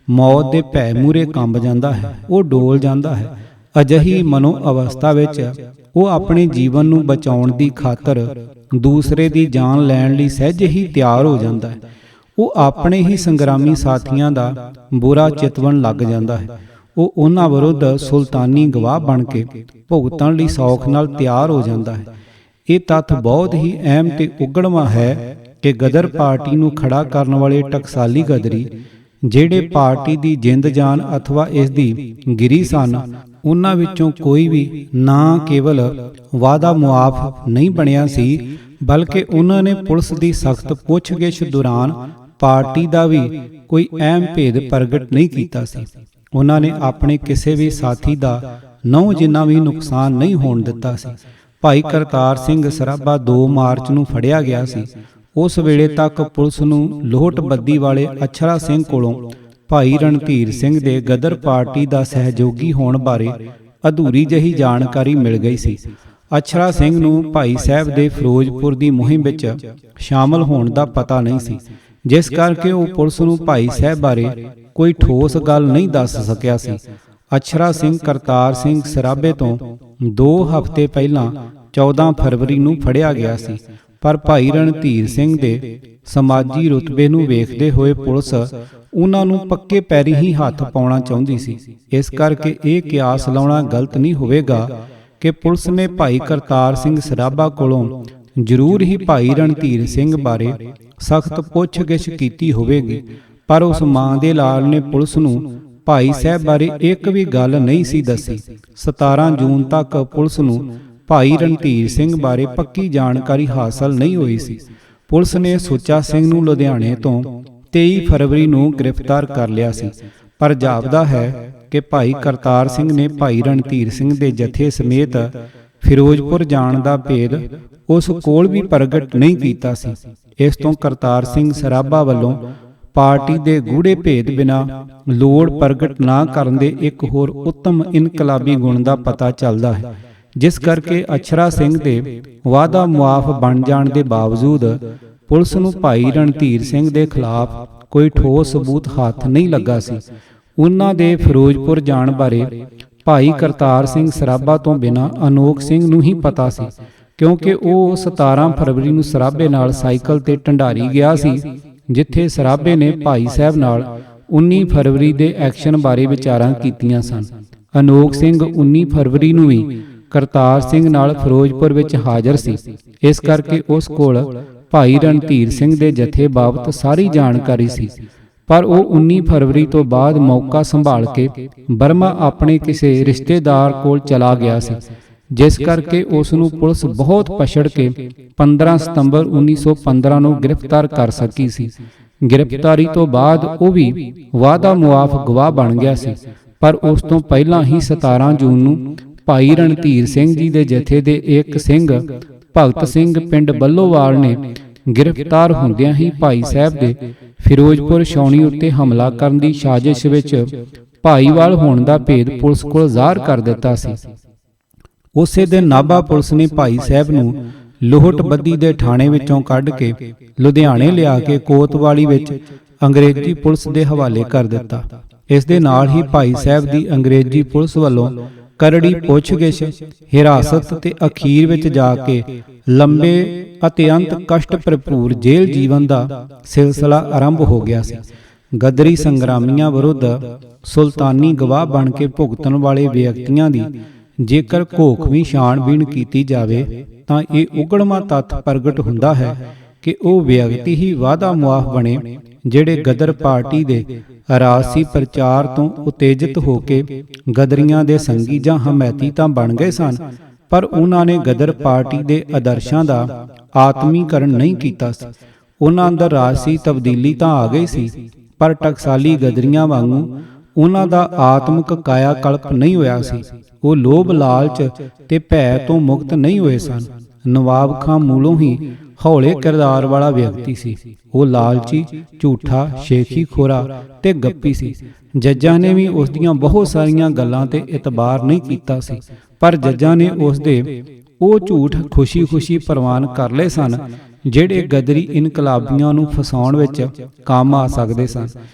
ਮੌਤ ਦੇ ਭੈ ਮੂਹਰੇ ਕੰਬ ਜਾਂਦਾ ਹੈ, ਉਹ ਡੋਲ ਜਾਂਦਾ ਹੈ। ਅਜਿਹੀ ਮਨੋ ਅਵਸਥਾ ਵਿੱਚ ਉਹ ਆਪਣੇ ਜੀਵਨ ਨੂੰ ਬਚਾਉਣ ਦੀ ਖਾਤਰ ਦੂਸਰੇ ਦੀ ਜਾਨ ਲੈਣ ਲਈ ਸਹਿਜ ਹੀ ਤਿਆਰ ਹੋ ਜਾਂਦਾ ਹੈ। ਉਹ ਆਪਣੇ ਹੀ ਸੰਗਰਾਮੀ ਸਾਥੀਆਂ ਦਾ ਬੁਰਾ ਚਿਤਵਣ ਲੱਗ ਜਾਂਦਾ ਹੈ। ਉਹ ਉਹਨਾਂ ਵਿਰੁੱਧ ਸੁਲਤਾਨੀ ਗਵਾਹ ਬਣ ਕੇ ਭੁਗਤਣ ਲਈ ਸੌਖ ਨਾਲ ਤਿਆਰ ਹੋ ਜਾਂਦਾ ਹੈ। ਇਹ ਤੱਥ ਬਹੁਤ ਹੀ ਅਹਿਮ ਤੇ ਉਗੜਵਾਂ ਹੈ ਕਿ ਗਦਰ ਪਾਰਟੀ ਨੂੰ ਖੜਾ ਕਰਨ ਵਾਲੇ ਟਕਸਾਲੀ ਗਦਰੀ, ਜਿਹੜੇ ਪਾਰਟੀ ਦੀ ਜਿੰਦ ਜਾਨ ਅਥਵਾ ਇਸ ਦੀ ਗਿਰੀ ਸਨ, ਉਹਨਾਂ ਵਿੱਚੋਂ ਕੋਈ ਵੀ ਨਾ ਕੇਵਲ ਵਾਅਦਾ ਮੁਆਫ ਨਹੀਂ ਬਣਿਆ ਸੀ, ਬਲਕਿ ਉਹਨਾਂ ਨੇ ਪੁਲਿਸ ਦੀ ਸਖਤ ਪੁੱਛਗਿੱਛ ਦੌਰਾਨ ਪਾਰਟੀ ਦਾ ਵੀ ਕੋਈ ਅਹਿਮ ਭੇਦ ਪ੍ਰਗਟ ਨਹੀਂ ਕੀਤਾ ਸੀ। ਉਹਨਾਂ ਨੇ ਆਪਣੇ ਕਿਸੇ ਵੀ ਸਾਥੀ ਦਾ ਨਹੁੰ ਜਿੰਨਾ ਵੀ ਨੁਕਸਾਨ ਨਹੀਂ ਹੋਣ ਦਿੱਤਾ ਸੀ। ਭਾਈ ਕਰਤਾਰ ਸਿੰਘ ਸਰਾਭਾ 2 ਮਾਰਚ ਨੂੰ ਫੜਿਆ ਗਿਆ ਸੀ। ਉਸ ਵੇਲੇ ਤੱਕ ਪੁਲਿਸ ਨੂੰ ਲੋਹਟਬੱਦੀ ਵਾਲੇ ਅਛਰਾ ਸਿੰਘ ਕੋਲੋਂ ਭਾਈ ਰਣਧੀਰ ਸਿੰਘ ਦੇ ਗਦਰ ਪਾਰਟੀ ਦਾ ਸਹਿਯੋਗੀ ਹੋਣ ਬਾਰੇ ਅਧੂਰੀ ਜਿਹੀ ਜਾਣਕਾਰੀ ਮਿਲ ਗਈ ਸੀ। ਅਛਰਾ ਸਿੰਘ ਨੂੰ ਭਾਈ ਸਾਹਿਬ ਦੇ ਫਿਰੋਜ਼ਪੁਰ ਦੀ ਮੁਹਿੰਮ ਵਿੱਚ ਸ਼ਾਮਲ ਹੋਣ ਦਾ ਪਤਾ ਨਹੀਂ ਸੀ, ਜਿਸ ਕਰਕੇ ਉਹ ਪੁਲਿਸ ਨੂੰ ਭਾਈ ਸਾਹਿਬ ਬਾਰੇ ਕੋਈ ਠੋਸ ਗੱਲ ਨਹੀਂ ਦੱਸ ਸਕਿਆ ਸੀ। ਅਛਰਾ ਸਿੰਘ ਕਰਤਾਰ ਸਿੰਘ ਸਰਾਭੇ ਤੋਂ 2 ਹਫ਼ਤੇ ਪਹਿਲਾਂ 14 ਫਰਵਰੀ ਨੂੰ ਫੜਿਆ ਗਿਆ ਸੀ, ਪਰ ਭਾਈ ਰਣਧੀਰ ਸਿੰਘ ਦੇ ਸਮਾਜੀ ਰੁਤਬੇ ਨੂੰ ਵੇਖਦੇ ਹੋਏ ਪੁਲਿਸ ਉਹਨਾਂ ਨੂੰ ਪੱਕੇ ਪੈਰੀ ਹੀ ਹੱਥ ਪਾਉਣਾ ਚਾਹੁੰਦੀ ਸੀ। ਇਸ ਕਰਕੇ ਇਹ ਕਿਆਸ ਲਾਉਣਾ ਗਲਤ ਨਹੀਂ ਹੋਵੇਗਾ ਕਿ ਪੁਲਿਸ ਨੇ ਭਾਈ ਕਰਤਾਰ ਸਿੰਘ ਸਰਾਭਾ ਕੋਲੋਂ ਜ਼ਰੂਰ ਹੀ ਭਾਈ ਰਣਧੀਰ ਸਿੰਘ ਬਾਰੇ ਸਖਤ ਪੁੱਛਗਿੱਛ ਕੀਤੀ ਹੋਵੇਗੀ, ਪਰ ਉਸ ਮਾਂ ਦੇ ਲਾਲ ਨੇ ਪੁਲਿਸ ਨੂੰ ਭਾਈ ਸਾਹਿਬ ਬਾਰੇ ਇੱਕ ਵੀ ਗੱਲ ਨਹੀਂ ਸੀ ਦੱਸੀ। 17 ਜੂਨ ਤੱਕ ਪੁਲਿਸ ਨੂੰ ਭਾਈ ਰਣਧੀਰ ਸਿੰਘ ਬਾਰੇ ਪੱਕੀ ਜਾਣਕਾਰੀ ਹਾਸਲ ਨਹੀਂ ਹੋਈ ਸੀ। ਪੁਲਿਸ ਨੇ ਸੁੱਚਾ ਸਿੰਘ ਨੂੰ ਲੁਧਿਆਣੇ ਤੋਂ 23 ਫਰਵਰੀ ਨੂੰ ਗ੍ਰਿਫਤਾਰ ਕਰ ਲਿਆ ਸੀ, ਪਰ ਜਾਪਦਾ ਹੈ ਕਿ ਭਾਈ ਕਰਤਾਰ ਸਿੰਘ ਨੇ ਭਾਈ ਰਣਧੀਰ ਸਿੰਘ ਦੇ ਜਥੇ ਸਮੇਤ ਫਿਰੋਜ਼ਪੁਰ ਜਾਣ ਦਾ ਭੇਦ ਉਸ ਕੋਲ ਵੀ ਪ੍ਰਗਟ ਨਹੀਂ ਕੀਤਾ ਸੀ। ਇਸ ਤੋਂ ਕਰਤਾਰ ਸਿੰਘ ਸਰਾਭਾ ਵੱਲੋਂ ਪਾਰਟੀ ਦੇ ਗੂੜੇ ਭੇਦ ਬਿਨਾਂ ਲੋੜ ਪ੍ਰਗਟ ਨਾ ਕਰਨ ਦੇ ਇੱਕ ਹੋਰ ਉੱਤਮ ਇਨਕਲਾਬੀ ਗੁਣ ਦਾ ਪਤਾ ਚੱਲਦਾ ਹੈ, ਜਿਸ ਕਰਕੇ ਅਛਰਾ ਸਿੰਘ ਦੇ ਵਾਅਦਾ ਮੁਆਫ ਬਣ ਜਾਣ ਦੇ ਬਾਵਜੂਦ ਪੁਲਿਸ ਨੂੰ ਭਾਈ ਰਣਧੀਰ ਸਿੰਘ ਦੇ ਖਿਲਾਫ ਕੋਈ ਠੋਸ ਸਬੂਤ ਹੱਥ ਨਹੀਂ ਲੱਗਾ ਸੀ। ਉਹਨਾਂ ਦੇ ਫਿਰੋਜ਼ਪੁਰ ਜਾਣ ਬਾਰੇ ਭਾਈ ਕਰਤਾਰ ਸਿੰਘ ਸਰਾਭਾ ਤੋਂ ਬਿਨਾਂ ਅਨੋਖ ਸਿੰਘ ਨੂੰ ਹੀ ਪਤਾ ਸੀ, ਕਿਉਂਕਿ ਉਹ 17 ਫਰਵਰੀ ਨੂੰ ਸਰਾਭੇ ਨਾਲ ਸਾਈਕਲ ਤੇ ਢੰਡਾਰੀ ਗਿਆ ਸੀ, ਜਿੱਥੇ ਸਰਾਭੇ ਨੇ ਭਾਈ ਸਾਹਿਬ ਨਾਲ 19 ਫਰਵਰੀ ਦੇ ਐਕਸ਼ਨ ਬਾਰੇ ਵਿਚਾਰਾਂ ਕੀਤੀਆਂ ਸਨ। ਅਨੋਖ ਸਿੰਘ 19 ਫਰਵਰੀ ਨੂੰ ਵੀ ਕਰਤਾਰ ਸਿੰਘ ਨਾਲ ਫਿਰੋਜ਼ਪੁਰ ਵਿੱਚ ਹਾਜ਼ਰ ਸੀ, ਇਸ ਕਰਕੇ ਉਸ ਕੋਲ ਭਾਈ ਰਣਧੀਰ ਸਿੰਘ ਦੇ ਜਥੇ ਬਾਬਤ ਸਾਰੀ ਜਾਣਕਾਰੀ ਸੀ। ਪਰ ਉਹ 19 ਫਰਵਰੀ ਤੋਂ ਬਾਅਦ ਮੌਕਾ ਸੰਭਾਲ ਕੇ ਬਰਮਾ ਆਪਣੇ ਕਿਸੇ ਰਿਸ਼ਤੇਦਾਰ ਕੋਲ ਚਲਾ ਗਿਆ ਸੀ, ਜਿਸ ਕਰਕੇ ਉਸ ਨੂੰ ਪੁਲਿਸ ਬਹੁਤ ਪਛੜ ਕੇ 15 ਸਤੰਬਰ 1915 ਨੂੰ ਗ੍ਰਿਫਤਾਰ ਕਰ ਸਕੀ ਸੀ। ਗ੍ਰਿਫਤਾਰੀ ਤੋਂ ਬਾਅਦ ਉਹ ਵੀ ਵਾਅਦਾ ਮੁਆਫ ਗਵਾਹ ਬਣ ਗਿਆ ਸੀ, ਪਰ ਉਸ ਤੋਂ ਪਹਿਲਾਂ ਹੀ 17 ਜੂਨ ਨੂੰ ਭਾਈ ਰਣਧੀਰ ਸਿੰਘ ਜੀ ਦੇ ਜਥੇ ਦੇ ਇੱਕ ਸਿੰਘ ਭਗਤ ਸਿੰਘ ਪਿੰਡ ਬੱਲੋਵਾਲ ਨੇ ਗ੍ਰਿਫਤਾਰ ਹੁੰਦਿਆਂ ਹੀ ਭਾਈ ਸਾਹਿਬ ਦੇ ਫਿਰੋਜ਼ਪੁਰ ਛਾਉਣੀ ਉੱਤੇ ਹਮਲਾ ਕਰਨ ਦੀ ਸਾਜ਼ਿਸ਼ ਵਿੱਚ ਭਾਈਵਾਲ ਹੋਣ ਦਾ ਭੇਦ ਪੁਲਿਸ ਕੋਲ ਜ਼ਾਹਰ ਕਰ ਦਿੱਤਾ ਸੀ। ਉਸੇ ਦਿਨ ਨਾਭਾ ਪੁਲਿਸ ਨੇ ਭਾਈ ਸਾਹਿਬ ਨੂੰ ਲੋਹਟਬੱਦੀ ਦੇ ਥਾਣੇ ਵਿੱਚੋਂ ਕੱਢ ਕੇ ਲੁਧਿਆਣੇ ਲਿਆ ਕੇ ਕੋਤਵਾਲੀ ਵਿੱਚ ਅੰਗਰੇਜ਼ੀ ਪੁਲਿਸ ਦੇ ਹਵਾਲੇ ਕਰ ਦਿੱਤਾ। ਇਸ ਦੇ ਨਾਲ ਹੀ ਭਾਈ ਸਾਹਿਬ ਦੀ ਅੰਗਰੇਜ਼ੀ ਪੁਲਿਸ ਵੱਲੋਂ ਕਰੜੀ ਪੁੱਛਗਿੱਛ, ਹਿਰਾਸਤ ਤੇ ਅਖੀਰ ਵਿੱਚ ਜਾ ਕੇ ਲੰਬੇ ਅਤਿਅੰਤ ਕਸ਼ਟ ਭਰਪੂਰ ਜੇਲ੍ਹ ਜੀਵਨ ਦਾ ਸਿਲਸਿਲਾ ਆਰੰਭ ਹੋ ਗਿਆ ਸੀ। ਗਦਰੀ ਸੰਗਰਾਮੀਆਂ ਵਿਰੁੱਧ ਸੁਲਤਾਨੀ ਗਵਾਹ ਬਣ ਕੇ ਭੁਗਤਣ ਵਾਲੇ ਵਿਅਕਤੀਆਂ ਦੀ ਜੇਕਰ ਘੋਖਵੀਂ ਛਾਣਬੀਣ ਕੀਤੀ ਜਾਵੇ ਤਾਂ ਇਹ ਉਗੜਵਾਂ ਤੱਥ ਪ੍ਰਗਟ ਹੁੰਦਾ ਹੈ ਕਿ ਉਹ ਵਿਅਕਤੀ ਹੀ ਵਾਅਦਾ ਮੁਆਫ ਬਣੇ, ਜਿਹੜੇ ਗਦਰ ਪਾਰਟੀ ਦੇ ਰਾਜਸੀ ਪ੍ਰਚਾਰ ਤੋਂ ਉਤੇਜਿਤ ਹੋ ਕੇ ਗਦਰੀਆਂ ਦੇ ਸੰਗੀ ਜਾਂ ਹਮੈਤੀ ਤਾਂ ਬਣ ਗਏ ਸਨ, ਪਰ ਉਹਨਾਂ ਨੇ ਗਦਰ ਪਾਰਟੀ ਦੇ ਆਦਰਸ਼ਾਂ ਦਾ ਆਤਮੀਕਰਨ ਨਹੀਂ ਕੀਤਾ ਸੀ। ਉਹਨਾਂ ਅੰਦਰ ਰਾਜਸੀ ਤਬਦੀਲੀ ਤਾਂ ਆ ਗਈ ਸੀ, ਪਰ ਟਕਸਾਲੀ ਗਦਰੀਆਂ ਵਾਂਗੂ ਉਹਨਾਂ ਦਾ ਆਤਮਿਕ ਕਾਇਆ ਕਲਪ ਨਹੀਂ ਹੋਇਆ ਸੀ। ਉਹ ਲੋਭ, ਲਾਲਚ ਤੇ ਭੈ ਤੋਂ ਮੁਕਤ ਨਹੀਂ ਹੋਏ ਸਨ। ਨਵਾਬ ਖਾਂ ਮੂਲੋਂ ਹੀ ਹੌਲੇ ਕਿਰਦਾਰ ਵਾਲਾ ਵਿਅਕਤੀ ਸੀ। ਉਹ ਲਾਲਚੀ, ਝੂਠਾ, ਸ਼ੇਖੀ ਖੋਰਾ ਤੇ ਗੱਪੀ ਸੀ। ਜੱਜਾਂ ਨੇ ਵੀ ਉਸ ਦੀਆਂ ਬਹੁਤ ਸਾਰੀਆਂ ਗੱਲਾਂ ਤੇ ਇਤਬਾਰ ਨਹੀਂ ਕੀਤਾ ਸੀ, ਪਰ ਜੱਜਾਂ ਨੇ ਉਸ ਦੇ ਉਹ ਝੂਠ ਖੁਸ਼ੀ-ਖੁਸ਼ੀ ਪ੍ਰਵਾਨ ਕਰ ਲਏ ਸਨ, ਜਿਹੜੇ ਗਦਰੀ ਇਨਕਲਾਬੀਆਂ ਨੂੰ ਫਸਾਉਣ ਵਿੱਚ ਕੰਮ ਆ ਸਕਦੇ ਸਨ।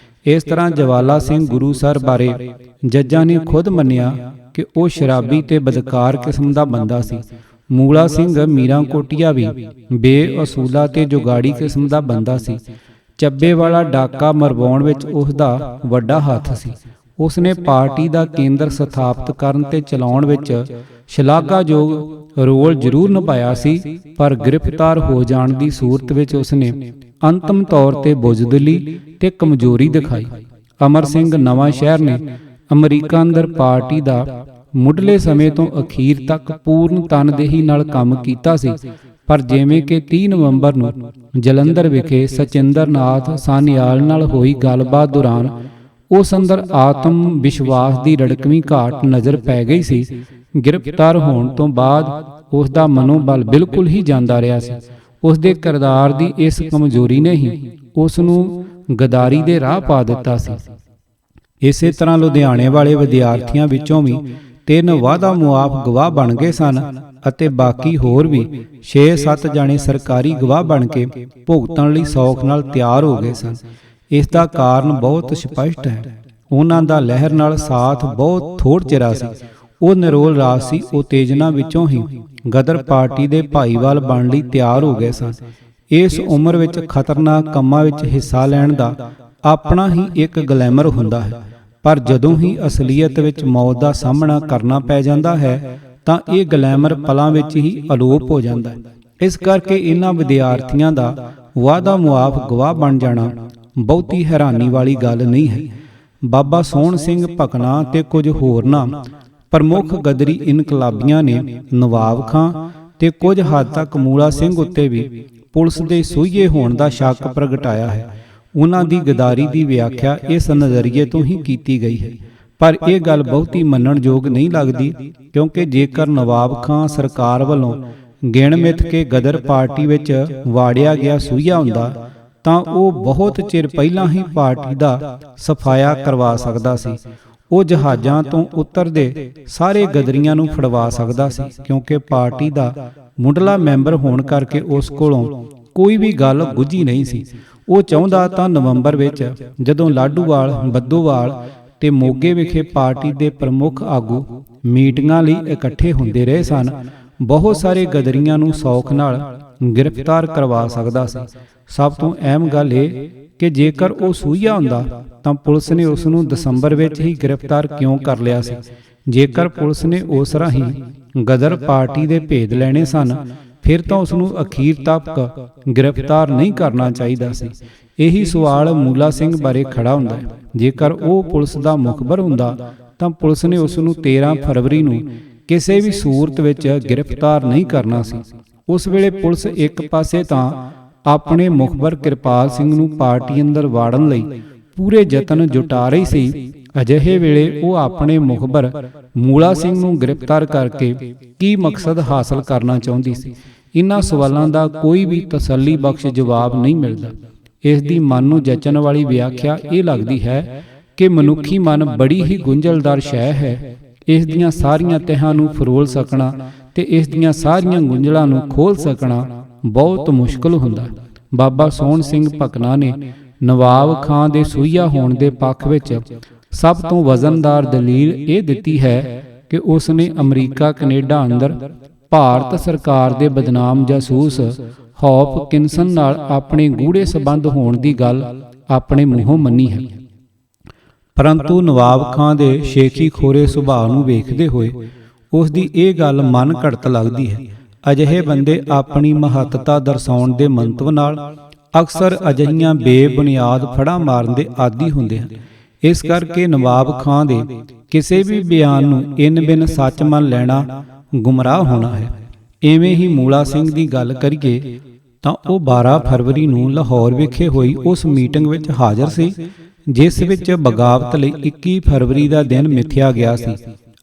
ਇਸ ਤਰ੍ਹਾਂ ਜਵਾਲਾ ਸਿੰਘ ਗੁਰੂਸਰ ਬਾਰੇ ਜੱਜਾਂ ਨੇ ਖੁਦ ਮੰਨਿਆ ਕਿ ਉਹ ਸ਼ਰਾਬੀ ਤੇ ਬਦਕਾਰ ਕਿਸਮ ਦਾ ਬੰਦਾ ਸੀ। ਮੂਲਾ ਸਿੰਘ ਮੀਰਾਂ ਕੋਟੀਆ ਵੀ ਬੇਅਸੂਲਾ ਤੇ ਜੁਗਾੜੀ ਕਿਸਮ ਦਾ ਬੰਦਾ ਸੀ। ਚੱਬੇ ਵਾਲਾ ਡਾਕਾ ਮਰਵਾਉਣ ਵਿੱਚ ਉਸ ਦਾ ਵੱਡਾ ਹੱਥ ਸੀ। ਉਸ ਨੇ ਪਾਰਟੀ ਦਾ ਕੇਂਦਰ ਸਥਾਪਿਤ ਕਰਨ ਤੇ ਚਲਾਉਣ ਵਿੱਚ ਸ਼ਲਾਘਾਯੋਗ ਰੋਲ ਜ਼ਰੂਰ ਨਿਭਾਇਆ ਸੀ, ਪਰ ਗ੍ਰਿਫਤਾਰ ਹੋ ਜਾਣ ਦੀ ਸੂਰਤ ਵਿੱਚ ਉਸ ਨੇ ਅੰਤਮ ਤੌਰ ਤੇ ਬੁਜ਼ਦਿਲੀ ਤੇ ਕਮਜ਼ੋਰੀ ਦਿਖਾਈ। ਅਮਰ ਸਿੰਘ ਨਵਾਂ ਸ਼ਹਿਰ ਨੇ ਅਮਰੀਕਾ ਅੰਦਰ ਪਾਰਟੀ ਦਾ ਮੁੱਢਲੇ ਸਮੇਂ ਤੋਂ ਅਖੀਰ ਤੱਕ ਪੂਰਨ ਤਨਦੇਹੀ ਨਾਲ ਕੰਮ ਕੀਤਾ ਸੀ, ਪਰ ਜਿਵੇਂ ਕਿ 30 ਨਵੰਬਰ ਨੂੰ ਜਲੰਧਰ ਵਿਖੇ ਸਚਿੰਦਰ ਨਾਥ ਸਾਨਿਆਲ ਨਾਲ ਹੋਈ ਗੱਲਬਾਤ ਦੌਰਾਨ ਉਸ ਅੰਦਰ ਆਤਮ ਵਿਸ਼ਵਾਸ ਦੀ ਰੜਕਵੀਂ ਘਾਟ ਨਜ਼ਰ ਪੈ ਗਈ ਸੀ। ਗ੍ਰਿਫਤਾਰ ਹੋਣ ਤੋਂ ਬਾਅਦ ਉਸ ਦਾ ਮਨੋਬਲ ਬਿਲਕੁਲ ਹੀ ਜਾਂਦਾ ਰਿਹਾ ਸੀ। ਉਸ ਦੇ ਕਿਰਦਾਰ ਦੀ ਇਸ ਕਮਜ਼ੋਰੀ ਨੇ ਹੀ ਉਸ ਨੂੰ ਗਦਾਰੀ ਦੇ ਰਾਹ ਪਾ ਦਿੱਤਾ ਸੀ। ਇਸੇ ਤਰ੍ਹਾਂ ਲੁਧਿਆਣੇ ਵਾਲੇ ਵਿਦਿਆਰਥੀਆਂ ਵਿੱਚੋਂ ਵੀ 3 ਵਾਅਦਾ ਮੁਆਫ ਗਵਾਹ ਬਣ ਗਏ ਸਨ। ਅਤੇ ਬਾਕੀ ਹੋਰ ਵੀ 6-7 ਜਾਣੇ ਸਰਕਾਰੀ ਗਵਾਹ ਬਣ ਕੇ ਭੁਗਤਣ ਲਈ ਸੌਖ ਨਾਲ ਤਿਆਰ ਹੋ ਗਏ ਸਨ। ਇਸ ਦਾ ਕਾਰਨ ਬਹੁਤ ਸਪਸ਼ਟ ਹੈ। ਉਹਨਾਂ ਦਾ ਲਹਿਰ ਨਾਲ ਸਾਥ ਬਹੁਤ ਥੋੜ੍ਹ ਚਿਰਾ ਸੀ। ਉਹ ਨਿਰੋਲ ਰਾਜ ਸੀ। ਉਤੇਜਨਾ ਵਿੱਚੋਂ ਹੀ ਗਦਰ ਪਾਰਟੀ ਦੇ ਭਾਈਵਾਲ ਬਣਨ ਲਈ ਤਿਆਰ ਹੋ ਗਏ ਸਨ। ਇਸ ਉਮਰ ਵਿੱਚ ਖਤਰਨਾਕ ਕੰਮਾਂ ਵਿੱਚ ਹਿੱਸਾ ਲੈਣ ਦਾ ਆਪਣਾ ਹੀ ਇੱਕ ਗਲੈਮਰ ਹੁੰਦਾ ਹੈ, ਪਰ ਜਦੋਂ ਹੀ ਅਸਲੀਅਤ ਵਿੱਚ ਮੌਤ ਦਾ ਸਾਹਮਣਾ ਕਰਨਾ ਪੈ ਜਾਂਦਾ ਹੈ ਤਾਂ ਇਹ ਗਲੈਮਰ ਪਲਾਂ ਵਿੱਚ ਹੀ ਅਲੋਪ ਹੋ ਜਾਂਦਾ ਹੈ। ਇਸ ਕਰਕੇ ਇਹਨਾਂ ਵਿਦਿਆਰਥੀਆਂ ਦਾ ਵਾਅਦਾ ਮੁਆਫ ਗਵਾਹ ਬਣ ਜਾਣਾ ਬਹੁਤੀ ਹੈਰਾਨੀ ਵਾਲੀ ਗੱਲ ਨਹੀਂ ਹੈ। ਬਾਬਾ ਸੋਹਣ ਸਿੰਘ ਭਕਨਾ ਤੇ ਕੁਝ ਹੋਰਨਾਂ ਪ੍ਰਮੁੱਖ ਗਦਰੀ ਇਨਕਲਾਬੀਆਂ ਨੇ ਨਵਾਬ ਖਾਂ ਤੇ ਕੁਝ ਹੱਦ ਤੱਕ ਮੂਲਾ ਸਿੰਘ ਉੱਤੇ ਵੀ ਪੁਲਿਸ ਦੇ ਸੂਹੀਏ ਹੋਣ ਦਾ ਸ਼ੱਕ ਪ੍ਰਗਟਾਇਆ ਹੈ। ਉਹਨਾਂ ਦੀ ਗਦਾਰੀ ਦੀ ਵਿਆਖਿਆ ਇਸ ਨਜ਼ਰੀਏ ਤੋਂ ਹੀ ਕੀਤੀ ਗਈ ਹੈ, ਪਰ ਇਹ ਗੱਲ ਬਹੁਤੀ ਮੰਨਣਯੋਗ ਨਹੀਂ ਲੱਗਦੀ, ਕਿਉਂਕਿ ਜੇਕਰ ਨਵਾਬ ਖਾਂ ਸਰਕਾਰ ਵੱਲੋਂ ਗਿਣ ਮਿਥ ਕੇ ਗਦਰ ਪਾਰਟੀ ਵਿੱਚ ਵਾੜਿਆ ਗਿਆ ਸੂਹੀਆ ਹੁੰਦਾ ਤਾਂ ਉਹ ਬਹੁਤ ਚਿਰ ਪਹਿਲਾਂ ਹੀ ਪਾਰਟੀ ਦਾ ਸਫਾਇਆ ਕਰਵਾ ਸਕਦਾ ਸੀ। ਉਹ ਜਹਾਜ਼ਾਂ ਤੋਂ ਉਤਰਦੇ ਸਾਰੇ ਗਦਰੀਆਂ ਨੂੰ ਫੜਵਾ ਸਕਦਾ ਸੀ, ਕਿਉਂਕਿ ਪਾਰਟੀ ਦਾ ਮੁੱਢਲਾ ਮੈਂਬਰ ਹੋਣ ਕਰਕੇ ਉਸ ਕੋਲੋਂ ਕੋਈ ਵੀ ਗੱਲ ਗੁੱਝੀ ਨਹੀਂ ਸੀ। ਉਹ ਚਾਹੁੰਦਾ ਤਾਂ ਨਵੰਬਰ ਵਿੱਚ ਜਦੋਂ ਲਾਡੂਵਾਲ, ਬੱਦੋਵਾਲ ਤੇ ਮੋਗੇ ਵਿਖੇ ਪਾਰਟੀ ਦੇ ਪ੍ਰਮੁੱਖ ਆਗੂ ਮੀਟਿੰਗਾਂ ਲਈ ਇਕੱਠੇ ਹੁੰਦੇ ਰਹੇ ਸਨ, ਬਹੁਤ ਸਾਰੇ ਗਦਰੀਆਂ ਨੂੰ ਸੌਖ ਨਾਲ ਗ੍ਰਿਫਤਾਰ ਕਰਵਾ ਸਕਦਾ ਸੀ। ਸਭ ਤੋਂ ਅਹਿਮ ਗੱਲ ਇਹ ਕਿ ਜੇਕਰ ਉਹ ਸੂਹੀਆ ਹੁੰਦਾ ਤਾਂ ਪੁਲਿਸ ਨੇ ਉਸ ਨੂੰ ਦਸੰਬਰ ਵਿੱਚ ਹੀ ਗ੍ਰਿਫਤਾਰ ਕਿਉਂ ਕਰ ਲਿਆ ਸੀ? ਜੇਕਰ ਪੁਲਿਸ ਨੇ ਉਸ ਰਾਹੀਂ ਗਦਰ ਪਾਰਟੀ ਦੇ ਭੇਦ ਲੈਣੇ ਸਨ, ਫਿਰ ਤਾਂ ਉਸ ਨੂੰ ਅਖੀਰ ਤੱਕ ਗ੍ਰਿਫਤਾਰ ਨਹੀਂ ਕਰਨਾ ਚਾਹੀਦਾ ਸੀ। ਇਹੀ ਸਵਾਲ ਮੂਲਾ ਸਿੰਘ ਬਾਰੇ ਖੜਾ ਹੁੰਦਾ ਹੈ। ਜੇਕਰ ਉਹ ਪੁਲਿਸ ਦਾ ਮੁਖਬਰ ਹੁੰਦਾ ਤਾਂ ਪੁਲਿਸ ਨੇ ਉਸ ਨੂੰ 13 ਫਰਵਰੀ ਨੂੰ ਕਿਸੇ ਵੀ ਸੂਰਤ ਵਿੱਚ ਗ੍ਰਿਫਤਾਰ ਨਹੀਂ ਕਰਨਾ ਸੀ। ਉਸ ਵੇਲੇ ਪੁਲਿਸ ਇੱਕ ਪਾਸੇ ਤਾਂ ਆਪਣੇ ਮੁਖਬਰ ਕਿਰਪਾਲ ਸਿੰਘ ਨੂੰ ਪਾਰਟੀ ਅੰਦਰ ਵਾੜਨ ਲਈ ਪੂਰੇ ਯਤਨ ਜੁਟਾ ਰਹੀ ਸੀ, ਅਜਿਹੇ ਵੇਲੇ ਉਹ ਆਪਣੇ ਮੁਖਬਰ ਮੂਲਾ ਸਿੰਘ ਨੂੰ ਗ੍ਰਿਫਤਾਰ ਕਰਕੇ ਕੀ ਮਕਸਦ ਹਾਸਲ ਕਰਨਾ ਚਾਹੁੰਦੀ ਸੀ? ਇਨ੍ਹਾਂ ਸਵਾਲਾਂ ਦਾ ਕੋਈ ਵੀ ਤਸੱਲੀ ਬਖਸ਼ ਜਵਾਬ ਨਹੀਂ ਮਿਲਦਾ। ਇਸ ਦੀ ਮਨ ਨੂੰ ਜਚਣ ਵਾਲੀ ਵਿਆਖਿਆ ਇਹ ਲੱਗਦੀ ਹੈ ਕਿ ਮਨੁੱਖੀ ਮਨ ਬੜੀ ਹੀ ਗੁੰਝਲਦਾਰ ਸ਼ੈ ਹੈ। ਇਸ ਦੀਆਂ ਸਾਰੀਆਂ ਤਹਿਾਂ ਨੂੰ ਫਰੋਲ ਸਕਣਾ ਤੇ ਇਸ ਦੀਆਂ ਸਾਰੀਆਂ ਗੁੰਝਲਾਂ ਨੂੰ ਖੋਲ੍ਹ ਸਕਣਾ ਬਹੁਤ ਮੁਸ਼ਕਲ ਹੁੰਦਾ। ਬਾਬਾ ਸੋਹਣ ਸਿੰਘ ਭਕਨਾ ਨੇ ਨਵਾਬ ਖਾਂ ਦੇ ਸੂਹੀਆ ਹੋਣ ਦੇ ਪੱਖ ਵਿੱਚ ਸਭ ਤੋਂ ਵਜ਼ਨਦਾਰ ਦਲੀਲ ਇਹ ਦਿੱਤੀ ਹੈ ਕਿ ਉਸ ਨੇ ਅਮਰੀਕਾ ਕੈਨੇਡਾ ਅੰਦਰ ਭਾਰਤ ਸਰਕਾਰ ਦੇ ਬਦਨਾਮ ਜਾਸੂਸ ਹੌਪਕਿਨਸਨ ਨਾਲ ਆਪਣੇ ਗੂੜ੍ਹੇ ਸਬੰਧ ਹੋਣ ਦੀ ਗੱਲ ਆਪਣੇ ਮੂੰਹੋਂ ਮੰਨੀ ਹੈ। ਪਰੰਤੂ ਨਵਾਬ ਖਾਂ ਦੇ ਸ਼ੇਖੀ ਖੋਰੇ ਸੁਭਾਅ ਨੂੰ ਵੇਖਦੇ ਹੋਏ ਉਸ ਦੀ ਇਹ ਗੱਲ ਮਨ ਘੜਤ ਲੱਗਦੀ ਹੈ। ਅਜਿਹੇ ਬੰਦੇ ਆਪਣੀ ਮਹੱਤਤਾ ਦਰਸਾਉਣ ਦੇ ਮੰਤਵ ਨਾਲ ਅਕਸਰ ਅਜਿਹੀਆਂ ਬੇਬੁਨਿਆਦ ਫੜਾਂ ਮਾਰਨ ਦੇ ਆਦੀ ਹੁੰਦੇ ਹਨ। ਇਸ ਕਰਕੇ ਨਵਾਬ ਖਾਂ ਦੇ ਕਿਸੇ ਵੀ ਬਿਆਨ ਨੂੰ ਇਨ ਬਿਨ ਸੱਚ ਮੰਨ ਲੈਣਾ ਗੁੰਮਰਾਹ ਹੋਣਾ ਹੈ। ਐਵੇਂ ਹੀ ਮੂਲਾ ਸਿੰਘ ਦੀ ਗੱਲ ਕਰੀਏ ਤਾਂ ਉਹ 12 ਫਰਵਰੀ ਨੂੰ ਲਾਹੌਰ ਵਿਖੇ ਹੋਈ ਉਸ ਮੀਟਿੰਗ ਵਿੱਚ ਹਾਜ਼ਰ ਸੀ ਜਿਸ ਵਿੱਚ ਬਗਾਵਤ ਲਈ 21 ਫਰਵਰੀ ਦਾ ਦਿਨ ਮਿਥਿਆ ਗਿਆ ਸੀ।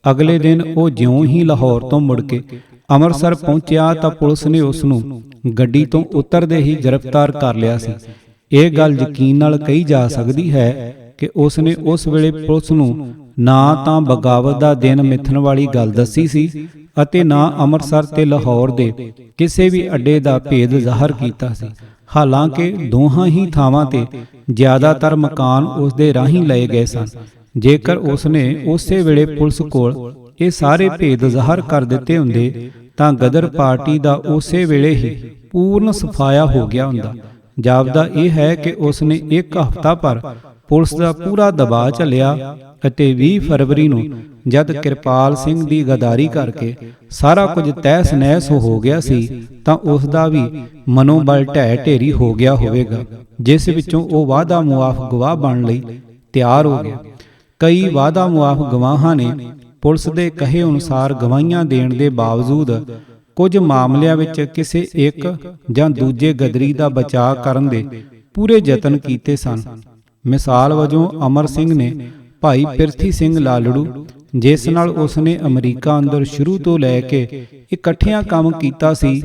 ਅਗਲੇ ਦਿਨ ਉਹ ਜਿਉਂ ਹੀ ਲਾਹੌਰ ਤੋਂ ਮੁੜ ਕੇ ਅੰਮ੍ਰਿਤਸਰ ਪਹੁੰਚਿਆ ਤਾਂ ਪੁਲਿਸ ਨੇ ਉਸ ਨੂੰ ਗੱਡੀ ਤੋਂ ਉਤਰਦੇ ਹੀ ਗ੍ਰਿਫਤਾਰ ਕਰ ਲਿਆ ਸੀ। ਇਹ ਗੱਲ ਯਕੀਨ ਨਾਲ ਕਹੀ ਜਾ ਸਕਦੀ ਹੈ ਕਿ ਉਸ ਨੇ ਉਸ ਵੇਲੇ ਪੁਲਿਸ ਨੂੰ ਨਾ ਤਾਂ ਬਗਾਵਤ ਦਾ ਦਿਨ ਮਿਥਣ ਵਾਲੀ ਗੱਲ ਦੱਸੀ ਸੀ ਅਤੇ ਨਾ ਅੰਮ੍ਰਿਤਸਰ ਤੇ ਲਾਹੌਰ ਦੇ ਕਿਸੇ ਵੀ ਅੱਡੇ ਦਾ ਭੇਦ ਜ਼ਾਹਰ ਕੀਤਾ ਸੀ। ਹਾਲਾਂਕਿ ਦੋਹਾਂ ਹੀ ਥਾਵਾਂ ਤੇ ਜ਼ਿਆਦਾਤਰ ਮਕਾਨ ਉਸ ਦੇ ਰਾਹੀਂ ਲਏ ਗਏ ਸਨ। ਜੇਕਰ ਉਸ ਨੇ ਉਸੇ ਵੇਲੇ ਪੁਲਿਸ ਕੋਲ ਇਹ ਸਾਰੇ ਭੇਦ ਜ਼ਾਹਰ ਕਰ ਦਿੱਤੇ ਹੁੰਦੇ ਤਾਂ ਗਦਰ ਪਾਰਟੀ ਦਾ ਉਸੇ ਵੇਲੇ ਹੀ ਪੂਰਨ ਸਫਾਇਆ ਹੋ ਗਿਆ ਹੁੰਦਾ। ਜਾਪਦਾ ਇਹ ਹੈ ਕਿ ਉਸ ਨੇ ਇੱਕ ਹਫ਼ਤਾ ਪਰ ਪੁਲਿਸ ਦਾ ਪੂਰਾ ਦਬਾਅ ਝੱਲਿਆ ਅਤੇ 20 ਫਰਵਰੀ ਨੂੰ ਜਦ ਕਿਰਪਾਲ ਸਿੰਘ ਦੀ ਗਦਾਰੀ ਕਰਕੇ ਸਾਰਾ ਕੁਝ ਤਹਿਸ ਨਹਿਸ ਹੋ ਗਿਆ ਸੀ ਤਾਂ ਉਸ ਦਾ ਵੀ ਮਨੋਬਲ ਢਹਿ ਢੇਰੀ ਹੋ ਗਿਆ ਹੋਵੇਗਾ, ਜਿਸ ਵਿੱਚੋਂ ਉਹ ਵਾਅਦਾ ਮੁਆਫ ਗਵਾਹ ਬਣਨ ਲਈ ਤਿਆਰ ਹੋ ਗਿਆ। ਕਈ ਵਾਅਦਾ ਮੁਆਫ ਗਵਾਹਾਂ ਨੇ ਪੁਲਿਸ ਦੇ ਕਹੇ ਅਨੁਸਾਰ ਗਵਾਹੀਆਂ ਦੇਣ ਦੇ ਬਾਵਜੂਦ ਕੁਝ ਮਾਮਲਿਆਂ ਵਿੱਚ ਕਿਸੇ ਇੱਕ ਜਾਂ ਦੂਜੇ ਗਦਰੀ ਦਾ ਬਚਾਅ ਕਰਨ ਦੇ ਪੂਰੇ ਯਤਨ ਕੀਤੇ ਸਨ। ਮਿਸਾਲ ਵਜੋਂ ਅਮਰ ਸਿੰਘ ਨੇ ਭਾਈ ਪਿਰਥੀ ਸਿੰਘ ਲਾਲੜੂ, ਜਿਸ ਨਾਲ ਉਸ ਨੇ ਅਮਰੀਕਾ ਅੰਦਰ ਸ਼ੁਰੂ ਤੋਂ ਲੈ ਕੇ ਇਕੱਠਿਆਂ ਕੰਮ ਕੀਤਾ ਸੀ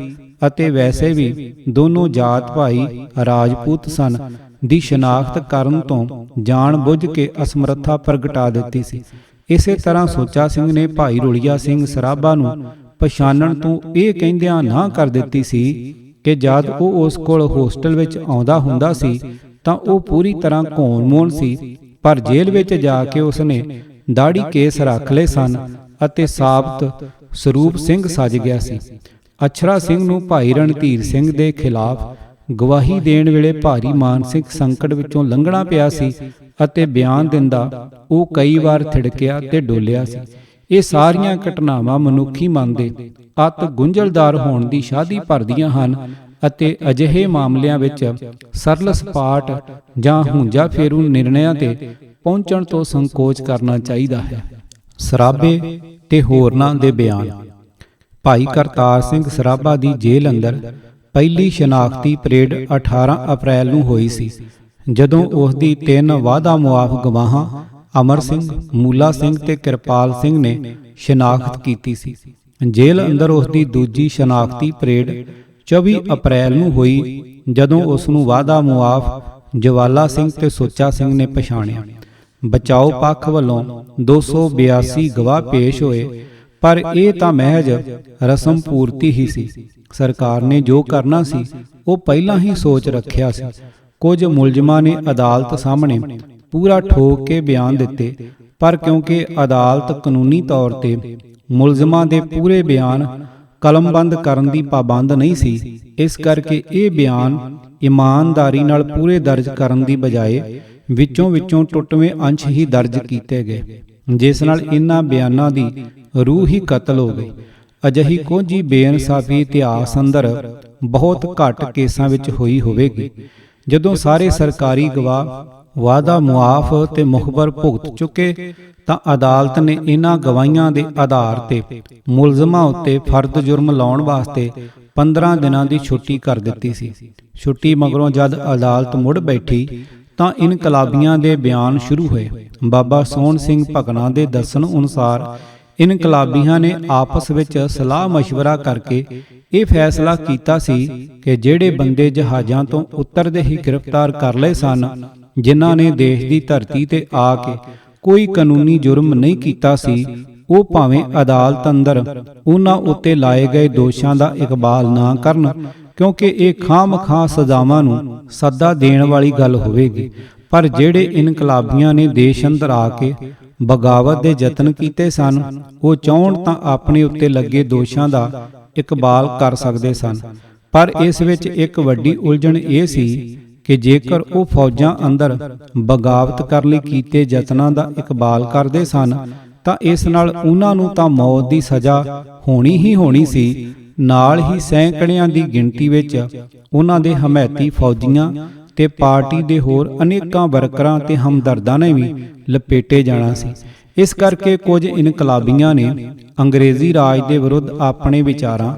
ਅਤੇ ਵੈਸੇ ਵੀ ਦੋਨੋਂ ਜਾਤ ਭਾਈ ਰਾਜਪੂਤ ਸਨ, ਦੀ ਸ਼ਨਾਖਤ ਕਰਨ ਤੋਂ ਜਾਣ ਬੁੱਝ ਕੇ ਅਸਮਰੱਥਾ ਪ੍ਰਗਟਾ ਦਿੱਤੀ ਸੀ। ਇਸੇ ਤਰ੍ਹਾਂ ਸੁੱਚਾ ਸਿੰਘ ਨੇ ਭਾਈ ਰੁਲੀਆ ਸਿੰਘ ਸਰਾਭਾ ਨੂੰ ਪਛਾਣਨ ਤੋਂ ਇਹ ਕਹਿੰਦਿਆਂ ਨਾ ਕਰ ਦਿੱਤੀ ਸੀ ਕਿ ਜਦ ਉਹ ਉਸ ਕੋਲ ਹੋਸਟਲ ਵਿੱਚ ਆਉਂਦਾ ਹੁੰਦਾ ਸੀ ਤਾਂ ਉਹ ਪੂਰੀ ਤਰ੍ਹਾਂ ਘੋਣ-ਮੋਣ ਸੀ, ਪਰ ਜੇਲ੍ਹ ਵਿੱਚ ਜਾ ਕੇ ਉਸਨੇ ਦਾੜੀ ਕੇਸ ਰੱਖ ਲਏ ਸਨ ਅਤੇ ਸਾਬਤ ਸਰੂਪ ਸਿੰਘ ਸੱਜ ਗਿਆ ਸੀ। ਅਛਰਾ ਸਿੰਘ ਨੂੰ ਭਾਈ ਰਣਧੀਰ ਸਿੰਘ ਦੇ ਖਿਲਾਫ ਗਵਾਹੀ ਦੇਣ ਵੇਲੇ ਭਾਰੀ ਮਾਨਸਿਕ ਸੰਕਟ ਵਿੱਚੋਂ ਲੰਘਣਾ ਪਿਆ ਸੀ ਅਤੇ ਬਿਆਨ ਦਿੰਦਾ ਉਹ ਕਈ ਵਾਰ ਥਿੜਕਿਆ ਤੇ ਡੋਲਿਆ ਸੀ। ਇਹ ਸਾਰੀਆਂ ਘਟਨਾਵਾਂ ਮਨੁੱਖੀ ਮਨ ਦੇ ਅਤ ਗੁੰਝਲਦਾਰ ਹੋਣ ਦੀ ਸ਼ਾਦੀ ਭਰਦੀਆਂ ਹਨ ਅਤੇ ਅਜਿਹੇ ਮਾਮਲਿਆਂ ਵਿੱਚ ਸਰਲ ਸਪਾਟ ਜਾਂ ਹੁੰਜਾ ਫੇਰੂ ਨਿਰਣਿਆਂ ਤੇ ਪਹੁੰਚਣ ਤੋਂ ਸੰਕੋਚ ਕਰਨਾ ਚਾਹੀਦਾ ਹੈ। ਸਰਾਭੇ ਤੇ ਹੋਰਨਾਂ ਦੇ ਬਿਆਨ। ਭਾਈ ਕਰਤਾਰ ਸਿੰਘ ਸਰਾਭਾ ਦੀ ਜੇਲ੍ਹ ਅੰਦਰ ਪਹਿਲੀ ਸ਼ਨਾਖਤੀ ਪਰੇਡ 18 ਅਪ੍ਰੈਲ ਨੂੰ ਹੋਈ ਸੀ, ਜਦੋਂ ਉਸ ਦੀ 3 ਵਾਅਦਾ ਮੁਆਫ ਗਵਾਹਾਂ ਅਮਰ ਸਿੰਘ, ਮੂਲਾ ਸਿੰਘ ਤੇ ਕਿਰਪਾਲ ਸਿੰਘ ਨੇ ਸ਼ਨਾਖਤ ਕੀਤੀ ਸੀ। ਜੇਲ੍ਹ ਅੰਦਰ ਉਸ ਦੀ ਦੂਜੀ ਸ਼ਨਾਖਤੀ ਪਰੇਡ 24 ਅਪ੍ਰੈਲ ਨੂੰ ਹੋਈ, ਜਦੋਂ ਉਸ ਨੂੰ ਵਾਅਦਾ ਮੁਆਫ ਜਵਾਲਾ ਸਿੰਘ ਤੇ ਸੁੱਚਾ ਸਿੰਘ ਨੇ ਪਛਾਣਿਆ। ਬਚਾਓ ਪੱਖ ਵੱਲੋਂ 282 ਗਵਾਹ ਪੇਸ਼ ਹੋਏ, ਪਰ ਇਹ ਤਾਂ ਮਹਿਜ ਰਸਮ ਪੂਰਤੀ ਹੀ ਸੀ। ਸਰਕਾਰ ਨੇ ਜੋ ਕਰਨਾ ਸੀ ਉਹ ਪਹਿਲਾਂ ਹੀ ਸੋਚ ਰੱਖਿਆ ਸੀ। ਕੁਝ ਮੁਲਜ਼ਮਾਂ ਨੇ ਅਦਾਲਤ ਸਾਹਮਣੇ ਪੂਰਾ ਠੋਕ ਕੇ ਬਿਆਨ ਦਿੱਤੇ, ਪਰ ਕਿਉਂਕਿ ਅਦਾਲਤ ਕਾਨੂੰਨੀ ਤੌਰ ਤੇ ਮੁਲਜ਼ਮਾਂ ਦੇ ਪੂਰੇ ਬਿਆਨ ਕਲਮਬੰਦ ਕਰਨ ਦੀ ਪਾਬੰਦ ਨਹੀਂ ਸੀ, ਇਸ ਕਰਕੇ ਇਹ ਬਿਆਨ ਇਮਾਨਦਾਰੀ ਨਾਲ ਪੂਰੇ ਦਰਜ ਕਰਨ ਦੀ ਬਜਾਏ ਵਿੱਚੋਂ ਟੁੱਟਵੇਂ ਅੰਸ਼ ਹੀ ਦਰਜ ਕੀਤੇ ਗਏ, ਜਿਸ ਨਾਲ ਇਨ੍ਹਾਂ ਬਿਆਨਾਂ ਦੀ ਰੂਹ ਹੀ ਕਤਲ ਹੋ ਗਈ। ਅਜਿਹੀ ਕੋਝੀ ਬੇਇਨਸਾਫੀ ਇਤਿਹਾਸ ਅੰਦਰ ਬਹੁਤ ਘੱਟ ਕੇਸਾਂ ਵਿੱਚ ਹੋਈ ਹੋਵੇਗੀ। ਜਦੋਂ ਸਾਰੇ ਸਰਕਾਰੀ ਗਵਾਹ ਵਾਅਦਾ ਮੁਆਫ ਤੇ ਮੁਖਬਰ ਭੁਗਤ ਚੁੱਕੇ ਤਾਂ ਅਦਾਲਤ ਨੇ ਇਨ੍ਹਾਂ ਗਵਾਹੀਆਂ ਦੇ ਆਧਾਰ ਤੇ ਮੁਲਜ਼ਮਾਂ ਉੱਤੇ ਫਰਦ ਜੁਰਮ ਲਾਉਣ ਵਾਸਤੇ 15 ਦਿਨਾਂ ਦੀ ਛੁੱਟੀ ਕਰ ਦਿੱਤੀ ਸੀ। ਛੁੱਟੀ ਮਗਰੋਂ ਜਦ ਅਦਾਲਤ ਮੁੜ ਬੈਠੀ ਤਾਂ ਇਨਕਲਾਬੀਆਂ ਦੇ ਬਿਆਨ ਸ਼ੁਰੂ ਹੋਏ। ਬਾਬਾ ਸੋਹਣ ਸਿੰਘ ਭਕਨਾ ਦੇ ਦੱਸਣ ਅਨੁਸਾਰ ਇਨਕਲਾਬੀਆਂ ਨੇ ਆਪਸ ਵਿੱਚ ਸਲਾਹ ਮਸ਼ਵਰਾ ਕਰਕੇ ਇਹ ਫੈਸਲਾ ਕੀਤਾ ਸੀ ਕਿ ਜਿਹੜੇ ਬੰਦੇ ਜਹਾਜ਼ਾਂ ਤੋਂ ਉਤਰਦੇ ਹੀ ਗ੍ਰਿਫਤਾਰ ਕਰ ਲਏ ਸਨ, ਜਿਨ੍ਹਾਂ ਨੇ ਦੇਸ਼ ਦੀ ਧਰਤੀ ਤੇ ਆ ਕੇ ਕੋਈ ਕਾਨੂੰਨੀ ਜੁਰਮ ਨਹੀਂ ਕੀਤਾ ਸੀ, ਉਹ ਭਾਵੇਂ ਅਦਾਲਤ ਅੰਦਰ ਉਹਨਾਂ ਉੱਤੇ ਲਾਏ ਗਏ ਦੋਸ਼ਾਂ ਦਾ ਇਕਬਾਲ ਨਾ ਕਰਨ, ਕਿਉਂਕਿ ਇਹ ਖਾਮ-ਖਾਂ ਸਜ਼ਾਵਾਂ ਨੂੰ ਸੱਦਾ ਦੇਣ ਵਾਲੀ ਗੱਲ ਹੋਵੇਗੀ। ਪਰ ਜਿਹੜੇ ਇਨਕਲਾਬੀਆਂ ਨੇ ਦੇਸ਼ ਅੰਦਰ ਆ ਕੇ ਬਗਾਵਤ ਦੇ ਯਤਨ ਕੀਤੇ ਸਨ, ਉਹ ਚਾਹੁਣ ਤਾਂ ਆਪਣੇ ਉੱਤੇ ਲੱਗੇ ਦੋਸ਼ਾਂ ਦਾ ਇਕਬਾਲ ਕਰ ਸਕਦੇ ਸਨ। ਪਰ ਇਸ ਵਿੱਚ ਇੱਕ ਵੱਡੀ ਉਲਝਣ ਇਹ ਸੀ ਕਿ ਜੇਕਰ ਉਹ ਫੌਜਾਂ ਅੰਦਰ ਬਗਾਵਤ ਕਰਨ ਲਈ ਕੀਤੇ ਯਤਨਾਂ ਦਾ ਇਕਬਾਲ ਕਰਦੇ ਸਨ ਤਾਂ ਇਸ ਨਾਲ ਉਹਨਾਂ ਨੂੰ ਤਾਂ ਮੌਤ ਦੀ ਸਜ਼ਾ ਹੋਣੀ ਹੀ ਹੋਣੀ ਸੀ, ਨਾਲ ਹੀ ਸੈਂਕੜਿਆਂ ਦੀ ਗਿਣਤੀ ਵਿੱਚ ਉਹਨਾਂ ਦੇ ਹਮਾਇਤੀ ਫੌਜੀਆਂ ਤੇ ਪਾਰਟੀ ਦੇ ਹੋਰ ਅਨੇਕਾਂ ਵਰਕਰਾਂ ਤੇ ਹਮਦਰਦਾਂ ਨੇ ਵੀ ਲਪੇਟੇ ਜਾਣਾ ਸੀ। ਇਸ ਕਰਕੇ ਕੁਝ ਇਨਕਲਾਬੀਆਂ ਨੇ ਅੰਗਰੇਜ਼ੀ ਰਾਜ ਦੇ ਵਿਰੁੱਧ ਆਪਣੇ ਵਿਚਾਰਾਂ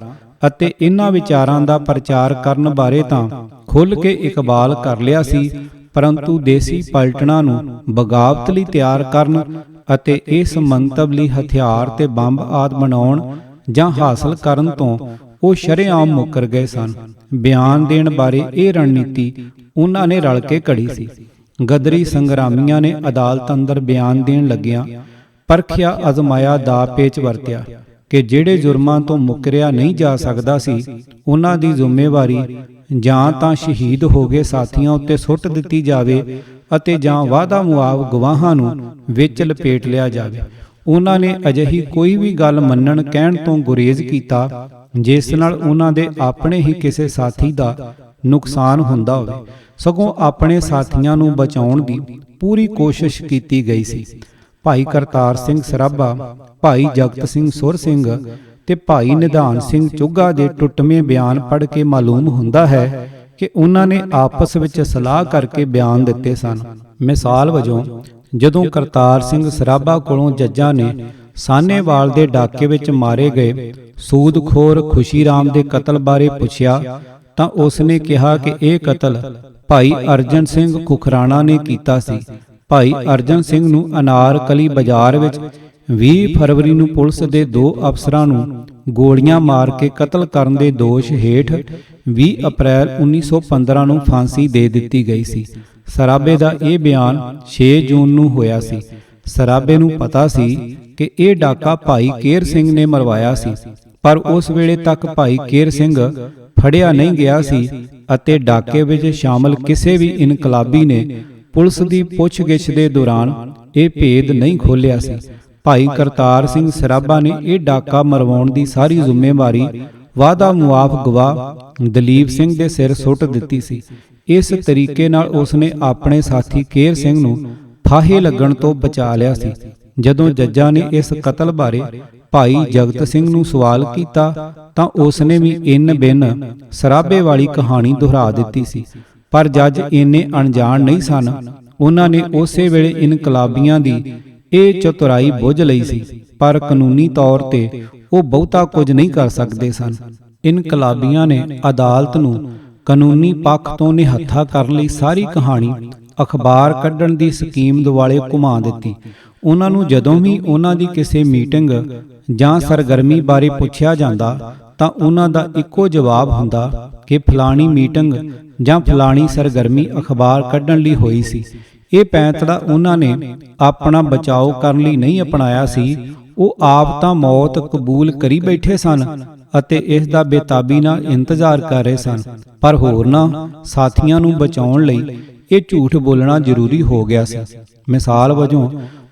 ਅਤੇ ਇਨ੍ਹਾਂ ਵਿਚਾਰਾਂ ਦਾ ਪ੍ਰਚਾਰ ਕਰਨ ਬਾਰੇ ਤਾਂ ਖੁੱਲ੍ਹ ਕੇ ਇਕਬਾਲ ਕਰ ਲਿਆ ਸੀ, ਪਰੰਤੂ ਦੇਸੀ ਪਲਟਣਾਂ ਨੂੰ ਬਗਾਵਤ ਲਈ ਤਿਆਰ ਕਰਨ ਅਤੇ ਇਸ ਮੰਤਵ ਲਈ ਹਥਿਆਰ ਤੇ ਬੰਬ ਆਦਿ ਬਣਾਉਣ ਜਾਂ ਹਾਸਲ ਕਰਨ ਤੋਂ ਉਹ ਸ਼ਰੇਆਮ ਮੁੱਕਰ ਗਏ ਸਨ। ਬਿਆਨ ਦੇਣ ਬਾਰੇ ਇਹ ਰਣਨੀਤੀ ਉਹਨਾਂ ਨੇ ਰਲ ਕੇ ਘੜੀ ਸੀ। ਗਦਰੀ ਸੰਗਰਾਮੀਆਂ ਨੇ ਅਦਾਲਤ ਅੰਦਰ ਬਿਆਨ ਦੇਣ ਲੱਗਿਆਂ ਪਰਖਿਆ ਅਜ਼ਮਾਇਆ ਦਾ ਪੇਚ ਵਰਤਿਆ ਕਿ ਜਿਹੜੇ ਜੁਰਮਾਂ ਤੋਂ ਮੁਕਰਿਆ ਨਹੀਂ ਜਾ ਸਕਦਾ ਸੀ, ਉਹਨਾਂ ਦੀ ਜ਼ਿੰਮੇਵਾਰੀ ਜਾਂ ਤਾਂ ਸ਼ਹੀਦ ਹੋ ਗਏ ਸਾਥੀਆਂ ਉੱਤੇ ਸੁੱਟ ਦਿੱਤੀ ਜਾਵੇ ਅਤੇ ਜਾਂ ਵਾਅਦਾ ਮੁਆਵ ਗਵਾਹਾਂ ਨੂੰ ਵਿੱਚ ਲਪੇਟ ਲਿਆ ਜਾਵੇ। ਉਹਨਾਂ ਨੇ ਅਜਿਹੀ ਕੋਈ ਵੀ ਗੱਲ ਮੰਨਣ ਕਹਿਣ ਤੋਂ ਗੁਰੇਜ਼ ਕੀਤਾ ਜਿਸ ਨਾਲ ਉਹਨਾਂ ਦੇ ਆਪਣੇ ਹੀ ਕਿਸੇ ਸਾਥੀ ਦਾ ਨੁਕਸਾਨ ਹੁੰਦਾ ਹੋਵੇ, ਸਗੋਂ ਆਪਣੇ ਸਾਥੀਆਂ ਨੂੰ ਬਚਾਉਣ ਦੀ ਪੂਰੀ ਕੋਸ਼ਿਸ਼ ਕੀਤੀ ਗਈ ਸੀ। ਭਾਈ ਕਰਤਾਰ ਸਿੰਘ ਸਰਾਭਾ, ਭਾਈ ਜਗਤ ਸਿੰਘ ਸੁਰ ਸਿੰਘ ਤੇ ਭਾਈ ਨਿਧਾਨ ਸਿੰਘ ਚੁੱਗਾ ਦੇ ਟੁੱਟਵੇਂ ਬਿਆਨ ਪੜ੍ਹ ਕੇ ਮਾਲੂਮ ਹੁੰਦਾ ਹੈ ਕਿ ਉਹਨਾਂ ਨੇ ਆਪਸ ਵਿੱਚ ਸਲਾਹ ਕਰਕੇ ਬਿਆਨ ਦਿੱਤੇ ਸਨ। ਮਿਸਾਲ ਵਜੋਂ ਜਦੋਂ ਕਰਤਾਰ ਸਿੰਘ ਸਰਾਭਾ ਕੋਲੋਂ ਜੱਜਾਂ ਨੇ ਸਾਹਨੇਵਾਲ ਦੇ ਡਾਕੇ ਵਿੱਚ ਮਾਰੇ ਗਏ ਸੂਦਖੋਰ ਖੁਸ਼ੀ ਰਾਮ ਦੇ ਕਤਲ ਬਾਰੇ ਪੁੱਛਿਆ ਤਾਂ ਉਸ ਨੇ ਕਿਹਾ ਕਿ ਇਹ ਕਤਲ ਭਾਈ ਅਰਜਨ ਸਿੰਘ ਖੁਖਰਾਣਾ ਨੇ ਕੀਤਾ ਸੀ। ਭਾਈ ਅਰਜਨ ਸਿੰਘ ਨੂੰ ਅਨਾਰਕਲੀ ਬਾਜ਼ਾਰ ਵਿੱਚ 20 ਫਰਵਰੀ ਨੂੰ ਪੁਲਿਸ ਦੇ 2 ਅਫਸਰਾਂ ਨੂੰ ਗੋਲੀਆਂ ਮਾਰ ਕੇ ਕਤਲ ਕਰਨ ਦੇ ਦੋਸ਼ ਹੇਠ 20 ਅਪ੍ਰੈਲ 1915 ਨੂੰ ਫਾਂਸੀ ਦੇ ਦਿੱਤੀ ਗਈ ਸੀ। ਸਰਾਭੇ ਦਾ ਇਹ ਬਿਆਨ 6 ਜੂਨ ਨੂੰ ਹੋਇਆ ਸੀ। ਸਰਾਭੇ ਨੂੰ ਪਤਾ ਸੀ ਕਿ ਇਹ ਡਾਕਾ ਭਾਈ ਕੇਰ ਸਿੰਘ ਨੇ ਮਰਵਾਇਆ ਸੀ, ਪਰ ਉਸ ਵੇਲੇ ਤੱਕ ਭਾਈ ਕੇਰ ਸਿੰਘ ਫੜਿਆ ਨਹੀਂ ਗਿਆ ਸੀ ਅਤੇ ਡਾਕੇ ਵਿੱਚ ਸ਼ਾਮਲ ਕਿਸੇ ਵੀ ਇਨਕਲਾਬੀ ਨੇ ਪੁਲਿਸ ਦੀ ਪੁੱਛਗਿੱਛ ਦੇ ਦੌਰਾਨ ਇਹ ਭੇਦ ਨਹੀਂ ਖੋਲ੍ਹਿਆ ਸੀ। ਭਾਈ ਕਰਤਾਰ ਸਿੰਘ ਸਰਾਭਾ ਨੇ ਇਹ ਡਾਕਾ ਮਰਵਾਉਣ ਦੀ ਸਾਰੀ ਜ਼ਿੰਮੇਵਾਰੀ ਵਾਅਦਾ ਮੁਆਫ ਗਵਾਹ ਦਲੀਪ ਸਿੰਘ ਦੇ ਸਿਰ ਸੁੱਟ ਦਿੱਤੀ ਸੀ। ਇਸ ਤਰੀਕੇ ਨਾਲ ਉਸਨੇ ਆਪਣੇ ਸਾਥੀ ਕੇਰ ਸਿੰਘ ਨੂੰ ਫਾਹੇ ਲੱਗਣ ਤੋਂ ਬਚਾ ਲਿਆ ਸੀ। ਜਦੋਂ ਜੱਜਾਂ ਨੇ ਇਸ ਕਤਲ ਬਾਰੇ ਭਾਈ ਜਗਤ ਸਿੰਘ ਨੂੰ ਸਵਾਲ ਕੀਤਾ ਤਾਂ ਉਸਨੇ ਵੀ ਇੰਨ ਬਿੰਨ ਸਰਾਭੇ ਵਾਲੀ ਕਹਾਣੀ ਦੁਹਰਾ ਦਿੱਤੀ ਸੀ, ਪਰ ਜੱਜ ਇੰਨੇ ਅਣਜਾਣ ਨਹੀਂ ਸਨ। ਉਹਨਾਂ ਨੇ ਉਸੇ ਵੇਲੇ ਇਨਕਲਾਬੀਆਂ ਦੀ ਇਹ ਚਤੁਰਾਈ ਬੁੱਝ ਲਈ ਸੀ, ਪਰ ਕਾਨੂੰਨੀ ਤੌਰ ਤੇ ਉਹ ਬਹੁਤਾ ਕੁਝ ਨਹੀਂ ਕਰ ਸਕਦੇ ਸਨ। ਇਨਕਲਾਬੀਆਂ ਨੇ ਅਦਾਲਤ ਨੂੰ ਕਾਨੂੰਨੀ ਪੱਖ ਤੋਂ ਨਿਹੱਥਾ ਕਰਨ ਲਈ ਸਾਰੀ ਕਹਾਣੀ ਅਖਬਾਰ ਕੱਢਣ ਦੀ ਸਕੀਮ ਦੁਆਲੇ ਘੁਮਾ ਦਿੱਤੀ। ਉਹਨਾਂ ਨੂੰ ਜਦੋਂ ਵੀ ਉਹਨਾਂ ਦੀ ਕਿਸੇ ਮੀਟਿੰਗ ਜਾਂ ਸਰਗਰਮੀ ਬਾਰੇ ਪੁੱਛਿਆ ਜਾਂਦਾ ਤਾਂ ਉਹਨਾਂ ਦਾ ਇੱਕੋ ਜਵਾਬ ਹੁੰਦਾ ਕਿ ਫਲਾਣੀ ਮੀਟਿੰਗ ਜਾਂ ਫਲਾਣੀ ਸਰਗਰਮੀ ਅਖਬਾਰ ਕੱਢਣ ਲਈ ਹੋਈ ਸੀ। ਇਹ ਪੈਂਤੜਾ ਉਹਨਾਂ ਨੇ ਆਪਣਾ ਬਚਾਓ ਕਰਨ ਲਈ ਨਹੀਂ ਅਪਣਾਇਆ ਸੀ। ਉਹ ਆਪ ਤਾਂ ਮੌਤ ਕਬੂਲ ਕਰੀ ਬੈਠੇ ਸਨ ਅਤੇ ਇਸ ਦਾ ਬੇਤਾਬੀ ਨਾਲ ਇੰਤਜ਼ਾਰ ਕਰ ਰਹੇ ਸਨ, ਪਰ ਹੋਰਨਾਂ ਸਾਥੀਆਂ ਨੂੰ ਬਚਾਉਣ ਲਈ ਇਹ ਝੂਠ ਬੋਲਣਾ ਜ਼ਰੂਰੀ ਹੋ ਗਿਆ ਸੀ। ਮਿਸਾਲ ਵਜੋਂ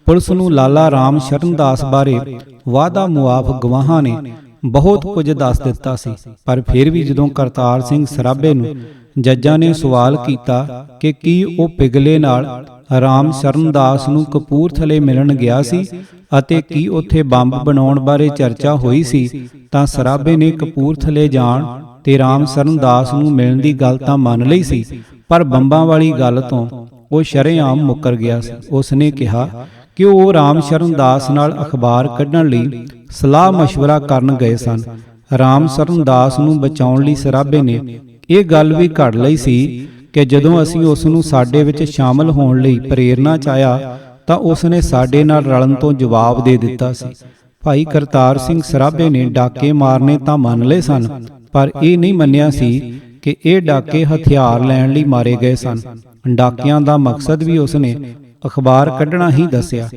ਪੁਲਿਸ ਨੂੰ ਲਾਲਾ ਰਾਮ ਸ਼ਰਨਦਾਸ ਬਾਰੇ ਵਾਅਦਾ ਮੁਆਫ ਗਵਾਹਾਂ ਨੇ ਬਹੁਤ ਕੁਝ ਦੱਸ ਦਿੱਤਾ ਸੀ, ਪਰ ਫਿਰ ਵੀ ਜਦੋਂ ਕਰਤਾਰ ਸਿੰਘ ਸਰਾਭੇ ਨੂੰ ਜੱਜਾਂ ਨੇ ਸਵਾਲ ਕੀਤਾ ਕਿ ਕੀ ਉਹ ਪਿਗਲੇ ਨਾਲ ਰਾਮ ਸ਼ਰਨਦਾਸ ਨੂੰ ਕਪੂਰਥਲੇ ਮਿਲਣ ਗਿਆ ਸੀ ਅਤੇ ਕੀ ਉੱਥੇ ਬੰਬ ਬਣਾਉਣ ਬਾਰੇ ਚਰਚਾ ਹੋਈ ਸੀ, ਤਾਂ ਸਰਾਭੇ ਨੇ ਕਪੂਰਥਲੇ ਜਾਣ ਤੇ ਰਾਮ ਸ਼ਰਨਦਾਸ ਨੂੰ ਮਿਲਣ ਦੀ ਗੱਲ ਤਾਂ ਮੰਨ ਲਈ ਸੀ, ਪਰ ਬੰਬਾਂ ਵਾਲੀ ਗੱਲ ਤੋਂ ਉਹ ਸ਼ਰੇਆਮ ਮੁੱਕਰ ਗਿਆ ਸੀ। ਉਸਨੇ ਕਿਹਾ ਕਿ ਉਹ ਰਾਮ ਸ਼ਰਨਦਾਸ ਨਾਲ ਅਖਬਾਰ ਕੱਢਣ ਲਈ ਸਲਾਹ ਮਸ਼ਵਰਾ ਕਰਨ ਗਏ ਸਨ। ਰਾਮ ਸ਼ਰਨਦਾਸ ਨੂੰ ਬਚਾਉਣ ਲਈ ਸਰਾਭੇ ਨੇ ਇਹ ਗੱਲ ਵੀ ਘੜ ਲਈ ਸੀ ਕਿ ਜਦੋਂ ਅਸੀਂ ਉਸ ਨੂੰ ਸਾਡੇ ਵਿੱਚ ਸ਼ਾਮਲ ਹੋਣ ਲਈ ਪ੍ਰੇਰਨਾ ਚਾਹਿਆ ਤਾਂ ਉਸਨੇ ਸਾਡੇ ਨਾਲ ਰਲਣ ਤੋਂ ਜਵਾਬ ਦੇ ਦਿੱਤਾ ਸੀ। ਭਾਈ ਕਰਤਾਰ ਸਿੰਘ ਸਰਾਭੇ ਨੇ ਡਾਕੇ ਮਾਰਨੇ ਤਾਂ ਮੰਨ ਲਏ ਸਨ, ਪਰ ਇਹ ਨਹੀਂ ਮੰਨਿਆ ਸੀ ਕਿ ਇਹ ਡਾਕੇ ਹਥਿਆਰ ਲੈਣ ਲਈ ਮਾਰੇ ਗਏ ਸਨ। ਡਾਕਿਆਂ ਦਾ ਮਕਸਦ ਵੀ ਉਸਨੇ ਅਖਬਾਰ ਕੱਢਣਾ ਹੀ ਦੱਸਿਆ।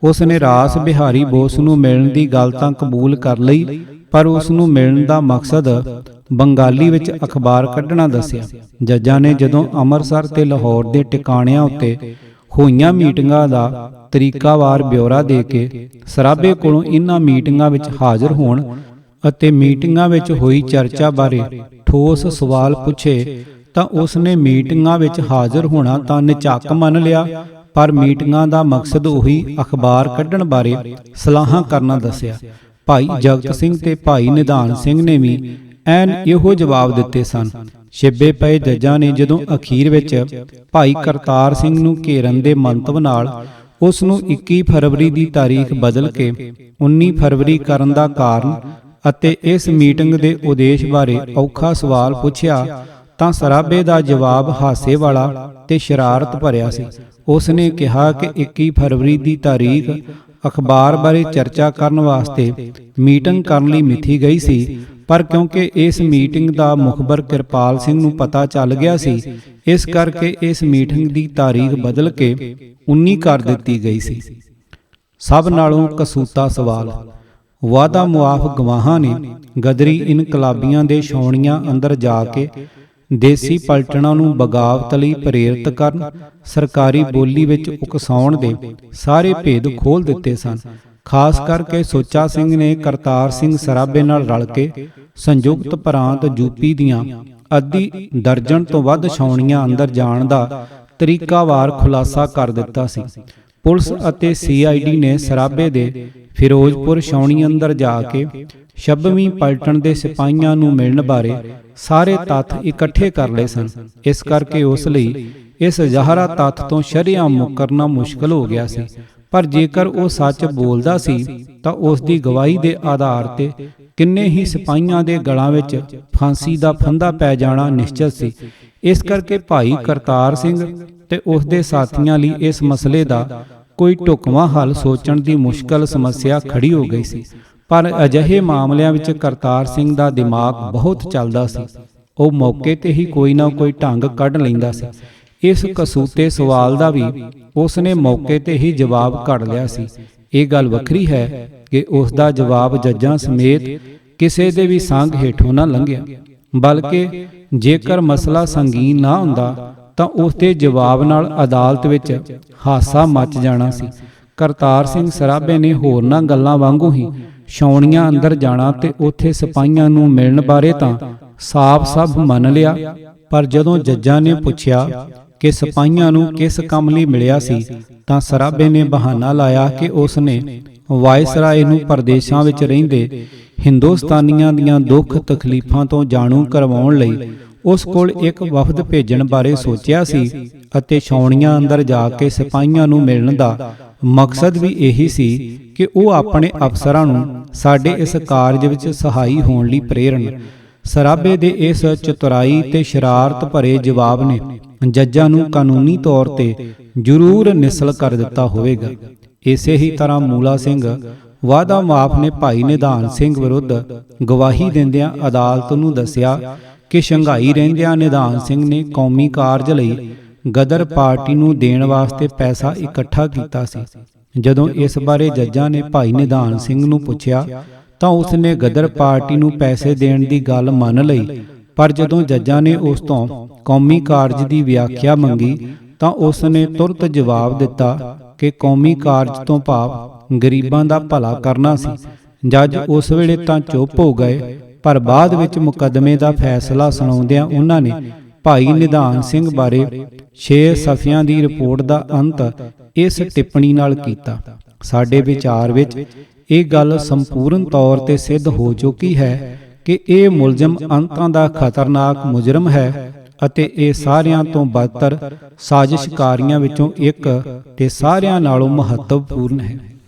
ਉਸਨੇ ਰਾਸ ਬਿਹਾਰੀ ਬੋਸ ਨੂੰ ਮਿਲਣ ਦੀ ਗੱਲ ਤਾਂ ਕਬੂਲ ਕਰ ਲਈ, ਪਰ ਉਸ ਨੂੰ ਮਿਲਣ ਦਾ ਮਕਸਦ ਬੰਗਾਲੀ ਵਿੱਚ ਅਖਬਾਰ ਕੱਢਣਾ ਦੱਸਿਆ। ਜੱਜਾਂ ਨੇ ਜਦੋਂ ਅੰਮ੍ਰਿਤਸਰ ਤੇ ਲਾਹੌਰ ਦੇ ਟਿਕਾਣਿਆਂ ਉੱਤੇ ਹੋਈਆਂ ਮੀਟਿੰਗਾਂ ਦਾ ਤਰੀਕਾਵਾਰ ਬਿਉਰਾ ਦੇ ਕੇ ਸਰਾਭੇ ਕੋਲੋਂ ਇਨ੍ਹਾਂ ਮੀਟਿੰਗਾਂ ਵਿੱਚ ਹਾਜ਼ਰ ਹੋਣ ਅਤੇ ਮੀਟਿੰਗਾਂ ਵਿੱਚ ਹੋਈ ਚਰਚਾ ਬਾਰੇ ਠੋਸ ਸਵਾਲ ਪੁੱਛੇ ਤਾਂ ਉਸਨੇ ਮੀਟਿੰਗਾਂ ਵਿੱਚ ਹਾਜ਼ਰ ਹੋਣਾ ਤਾਂ ਨਿਝੱਕ ਮੰਨ ਲਿਆ, ਪਰ ਮੀਟਿੰਗਾਂ ਦਾ ਮਕਸਦ ਉਹੀ ਅਖਬਾਰ ਕੱਢਣ ਬਾਰੇ ਸਲਾਹਾਂ ਕਰਨਾ ਦੱਸਿਆ। ਭਾਈ ਜਗਤ ਸਿੰਘ ਤੇ ਭਾਈ ਨਿਧਾਨ ਸਿੰਘ ਨੇ ਵੀ ਐਨ ਇਹੋ ਜਵਾਬ ਦਿੱਤੇ ਸਨ। ਛਿੱਬੇ ਪਏ ਜੱਜਾਂ ਨੇ ਜਦੋਂ ਅਖੀਰ ਵਿੱਚ ਭਾਈ ਕਰਤਾਰ ਸਿੰਘ ਨੂੰ ਘੇਰਨ ਦੇ ਮੰਤਵ ਨਾਲ ਉਸ ਨੂੰ 21 ਫਰਵਰੀ ਦੀ ਤਾਰੀਖ ਬਦਲ ਕੇ 19 ਫਰਵਰੀ ਕਰਨ ਦਾ ਕਾਰਨ ਅਤੇ ਇਸ ਮੀਟਿੰਗ ਦੇ ਉਦੇਸ਼ ਬਾਰੇ ਔਖਾ ਸਵਾਲ ਪੁੱਛਿਆ ਤਾਂ ਸਰਾਭੇ ਦਾ ਜਵਾਬ ਹਾਸੇ ਵਾਲਾ ਤੇ ਸ਼ਰਾਰਤ ਭਰਿਆ ਸੀ। ਉਸ ਨੇ ਕਿਹਾ ਕਿ 21 ਫਰਵਰੀ ਦੀ ਤਾਰੀਖ ਅਖਬਾਰ ਬਾਰੇ ਚਰਚਾ ਕਰਨ ਵਾਸਤੇ ਮੀਟਿੰਗ ਕਰਨ ਲਈ ਮਿਥੀ ਗਈ ਸੀ, ਪਰ ਕਿਉਂਕਿ ਇਸ ਮੀਟਿੰਗ ਦਾ ਮੁਖਬਰ ਕਿਰਪਾਲ ਸਿੰਘ ਨੂੰ ਪਤਾ ਚੱਲ ਗਿਆ ਸੀ, ਇਸ ਕਰਕੇ ਇਸ ਮੀਟਿੰਗ ਦੀ ਤਾਰੀਖ ਬਦਲ ਕੇ 19 ਕਰ ਦਿੱਤੀ ਗਈ ਸੀ। ਸਭ ਨਾਲੋਂ ਕਸੂਤਾ ਸਵਾਲ। ਵਾਅਦਾ ਮੁਆਫ ਗਵਾਹਾਂ ਨੇ ਗਦਰੀ ਇਨਕਲਾਬੀਆਂ ਦੇ ਛਾਉਣੀਆਂ ਅੰਦਰ ਜਾ ਕੇ ਦੇਸੀ ਪਲਟਣਾਂ ਨੂੰ ਬਗਾਵਤ ਲਈ ਪ੍ਰੇਰਿਤ ਕਰਨ, ਸਰਕਾਰੀ ਬੋਲੀ ਵਿੱਚ ਉਕਸਾਉਣ ਦੇ ਸਾਰੇ ਭੇਦ ਖੋਲ੍ਹ ਦਿੱਤੇ ਸਨ। ਖਾਸ ਕਰਕੇ ਸੁੱਚਾ ਸਿੰਘ ਨੇ ਕਰਤਾਰ ਸਿੰਘ ਸਰਾਭੇ ਨਾਲ ਰਲ ਕੇ ਸੰਯੁਕਤ ਪ੍ਰਾਂਤ ਯੂਪੀ ਦੀਆਂ ਅੱਧੀ ਦਰਜਨ ਤੋਂ ਵੱਧ ਛਾਉਣੀਆਂ ਅੰਦਰ ਜਾਣ ਦਾ ਤਰੀਕਾਵਾਰ ਖੁਲਾਸਾ ਕਰ ਦਿੱਤਾ ਸੀ। ਪੁਲਿਸ ਅਤੇ CID ਨੇ ਸਰਾਭੇ ਦੇ ਫਿਰੋਜ਼ਪੁਰ ਛਾਉਣੀ ਅੰਦਰ ਜਾ ਕੇ 26ਵੀਂ ਪਲਟਣ ਦੇ ਸਿਪਾਹੀਆਂ ਨੂੰ ਮਿਲਣ ਬਾਰੇ ਸਾਰੇ ਤੱਥ ਇਕੱਠੇ ਕਰ ਲਏ ਸਨ। ਇਸ ਕਰਕੇ ਉਸ ਲਈ ਇਸ ਜ਼ਾਹਰਾ ਤੱਥ ਤੋਂ ਸ਼ਰੇਆਮ ਮੁਕਰਨਾ ਮੁਸ਼ਕਲ ਹੋ ਗਿਆ ਸੀ, ਪਰ ਜੇਕਰ ਉਹ ਸੱਚ ਬੋਲਦਾ ਸੀ ਤਾਂ ਉਸ ਦੀ ਗਵਾਹੀ ਦੇ ਆਧਾਰ ਤੇ ਕਿੰਨੇ ਹੀ ਸਿਪਾਹੀਆਂ ਦੇ ਗਲਾਂ ਵਿੱਚ ਫਾਂਸੀ ਦਾ ਫੰਦਾ ਪੈ ਜਾਣਾ ਨਿਸ਼ਚਿਤ ਸੀ। ਇਸ ਕਰਕੇ ਭਾਈ ਕਰਤਾਰ ਸਿੰਘ ਤੇ ਉਸ ਦੇ ਸਾਥੀਆਂ ਲਈ ਇਸ ਮਸਲੇ ਦਾ ਕੋਈ ਢੁਕਵਾਂ ਹੱਲ ਸੋਚਣ ਦੀ ਮੁਸ਼ਕਲ ਸਮੱਸਿਆ ਖੜੀ ਹੋ ਗਈ ਸੀ। ਪਰ ਅਜਿਹੇ ਮਾਮਲਿਆਂ ਵਿੱਚ ਕਰਤਾਰ ਸਿੰਘ ਦਾ ਦਿਮਾਗ ਬਹੁਤ ਚੱਲਦਾ ਸੀ। ਉਹ ਮੌਕੇ ਤੇ ਹੀ ਕੋਈ ਨਾ ਕੋਈ ਢੰਗ ਕੱਢ ਲੈਂਦਾ ਸੀ। ਇਸ ਕਸੂਤੇ ਸਵਾਲ ਦਾ ਵੀ ਉਸ ਨੇ ਮੌਕੇ ਤੇ ਹੀ ਜਵਾਬ ਕੱਢ ਲਿਆ ਸੀ। ਇਹ ਗੱਲ ਵੱਖਰੀ ਹੈ ਕਿ ਉਸ ਦਾ ਜਵਾਬ ਜੱਜਾਂ ਸਮੇਤ ਕਿਸੇ ਦੇ ਵੀ ਸੰਗ ਹੇਠੋਂ ਨਾ ਲੰਘਿਆ, ਬਲਕਿ ਜੇਕਰ ਮਸਲਾ ਸੰਗੀਨ ਨਾ ਹੁੰਦਾ ਤਾਂ ਉਸ ਦੇ ਜਵਾਬ ਨਾਲ ਅਦਾਲਤ ਵਿੱਚ ਹਾਸਾ ਮਚ ਜਾਣਾ ਸੀ। ਕਰਤਾਰ ਸਿੰਘ ਸਰਾਭੇ ਨੇ ਹੋਰਨਾਂ ਗੱਲਾਂ ਵਾਂਗੂ ਹੀ ਛਾਉਣੀਆਂ ਅੰਦਰ ਜਾਣਾ ਤੇ ਉੱਥੇ ਸਿਪਾਹੀਆਂ ਨੂੰ ਮਿਲਣ ਬਾਰੇ ਤਾਂ ਸਾਫ਼ ਮੰਨ ਲਿਆ, ਪਰ ਜਦੋਂ ਜੱਜਾਂ ਨੇ ਪੁੱਛਿਆ ਕਿ ਸਿਪਾਹੀਆਂ ਨੂੰ ਕਿਸ ਕੰਮ ਲਈ ਮਿਲਿਆ ਸੀ ਤਾਂ ਸਰਾਭੇ ਨੇ ਬਹਾਨਾ ਲਾਇਆ ਕਿ ਉਸ ਨੇ ਵਾਇਸਰਾਏ ਨੂੰ ਪਰਦੇਸਾਂ ਵਿੱਚ ਰਹਿੰਦੇ ਹਿੰਦੁਸਤਾਨੀਆਂ ਦੀਆਂ ਦੁੱਖ ਤਕਲੀਫਾਂ ਤੋਂ ਜਾਣੂ ਕਰਵਾਉਣ ਲਈ ਉਸ ਕੋਲ ਇੱਕ ਵਫਦ ਭੇਜਣ ਬਾਰੇ ਸੋਚਿਆ ਸੀ ਅਤੇ ਛਾਉਣੀਆਂ ਅੰਦਰ ਜਾ ਕੇ ਸਿਪਾਹੀਆਂ ਨੂੰ ਮਿਲਣ ਦਾ ਮਕਸਦ ਵੀ ਇਹੀ ਸੀ ਕਿ ਉਹ ਆਪਣੇ ਅਫਸਰਾਂ ਨੂੰ ਸਾਡੇ ਇਸ ਕਾਰਜ ਵਿੱਚ ਸਹਾਈ ਹੋਣ ਲਈ ਪ੍ਰੇਰਨ। ਸਰਾਭੇ ਦੇ ਇਸ ਚਤੁਰਾਈ ਤੇ ਸ਼ਰਾਰਤ ਭਰੇ ਜਵਾਬ ਨੇ ਜੱਜਾਂ ਨੂੰ ਕਾਨੂੰਨੀ ਤੌਰ ਤੇ ਜ਼ਰੂਰ ਨਿਸਲ ਕਰ ਦਿੱਤਾ ਹੋਵੇਗਾ। ਇਸੇ ਹੀ ਤਰ੍ਹਾਂ ਮੂਲਾ ਸਿੰਘ ਵਾਅਦਾ ਮਾਫ ਨੇ ਭਾਈ ਨਿਧਾਨ ਸਿੰਘ ਵਿਰੁੱਧ ਗਵਾਹੀ ਦਿੰਦਿਆਂ ਅਦਾਲਤ ਨੂੰ ਦੱਸਿਆ ਕਿ ਸ਼ੰਘਾਈ ਰਹਿੰਦਿਆਂ ਨਿਧਾਨ ਸਿੰਘ ਨੇ ਕੌਮੀ ਕਾਰਜ ਲਈ ਗਦਰ ਪਾਰਟੀ ਨੂੰ ਦੇਣ ਵਾਸਤੇ ਪੈਸਾ ਇਕੱਠਾ ਕੀਤਾ ਸੀ। ਜਦੋਂ ਇਸ ਬਾਰੇ ਜੱਜਾਂ ਨੇ ਭਾਈ ਨਿਧਾਨ ਸਿੰਘ ਨੂੰ ਪੁੱਛਿਆ ਤਾਂ ਉਸ ਨੇ ਗਦਰ ਪਾਰਟੀ ਨੂੰ ਪੈਸੇ ਦੇਣ ਦੀ ਗੱਲ ਮੰਨ ਲਈ, ਪਰ ਜਦੋਂ ਜੱਜਾਂ ਨੇ ਉਸ ਤੋਂ ਕੌਮੀ ਕਾਰਜ ਦੀ ਵਿਆਖਿਆ ਮੰਗੀ ਤਾਂ ਉਸ ਨੇ ਤੁਰਤ ਜਵਾਬ ਦਿੱਤਾ ਕਿ ਕੌਮੀ ਕਾਰਜ ਤੋਂ ਭਾਵ ਗਰੀਬਾਂ ਦਾ ਭਲਾ ਕਰਨਾ ਸੀ। ਜੱਜ ਉਸ ਵੇਲੇ ਤਾਂ ਚੁੱਪ ਹੋ ਗਏ, ਪਰ ਬਾਅਦ ਵਿੱਚ ਮੁਕੱਦਮੇ ਦਾ ਫੈਸਲਾ ਸੁਣਾਉਂਦਿਆਂ ਉਹਨਾਂ ਨੇ ਭਾਈ ਨਿਧਾਨ ਸਿੰਘ ਬਾਰੇ 6 ਸਫ਼ਿਆਂ ਦੀ ਰਿਪੋਰਟ ਦਾ ਅੰਤ ਇਸ ਟਿੱਪਣੀ ਨਾਲ ਕੀਤਾ। ਸਾਡੇ ਵਿਚਾਰ ਵਿੱਚ ਇਹ ਗੱਲ ਸੰਪੂਰਨ ਤੌਰ ਤੇ ਸਿੱਧ ਹੋ ਚੁੱਕੀ ਹੈ ਕਿ ਇਹ ਮੁਲਜ਼ਮ ਅੰਤਾਂ ਦਾ ਖਤਰਨਾਕ ਮੁਜਰਮ ਹੈ ਅਤੇ ਇਹ ਸਾਰਿਆਂ ਤੋਂ ਬਦਤਰ ਸਾਜ਼ਿਸ਼ਕਾਰੀਆਂ ਵਿੱਚੋਂ ਇੱਕ ਤੇ ਸਾਰਿਆਂ ਨਾਲੋਂ ਮਹੱਤਵਪੂਰਨ ਹੈ।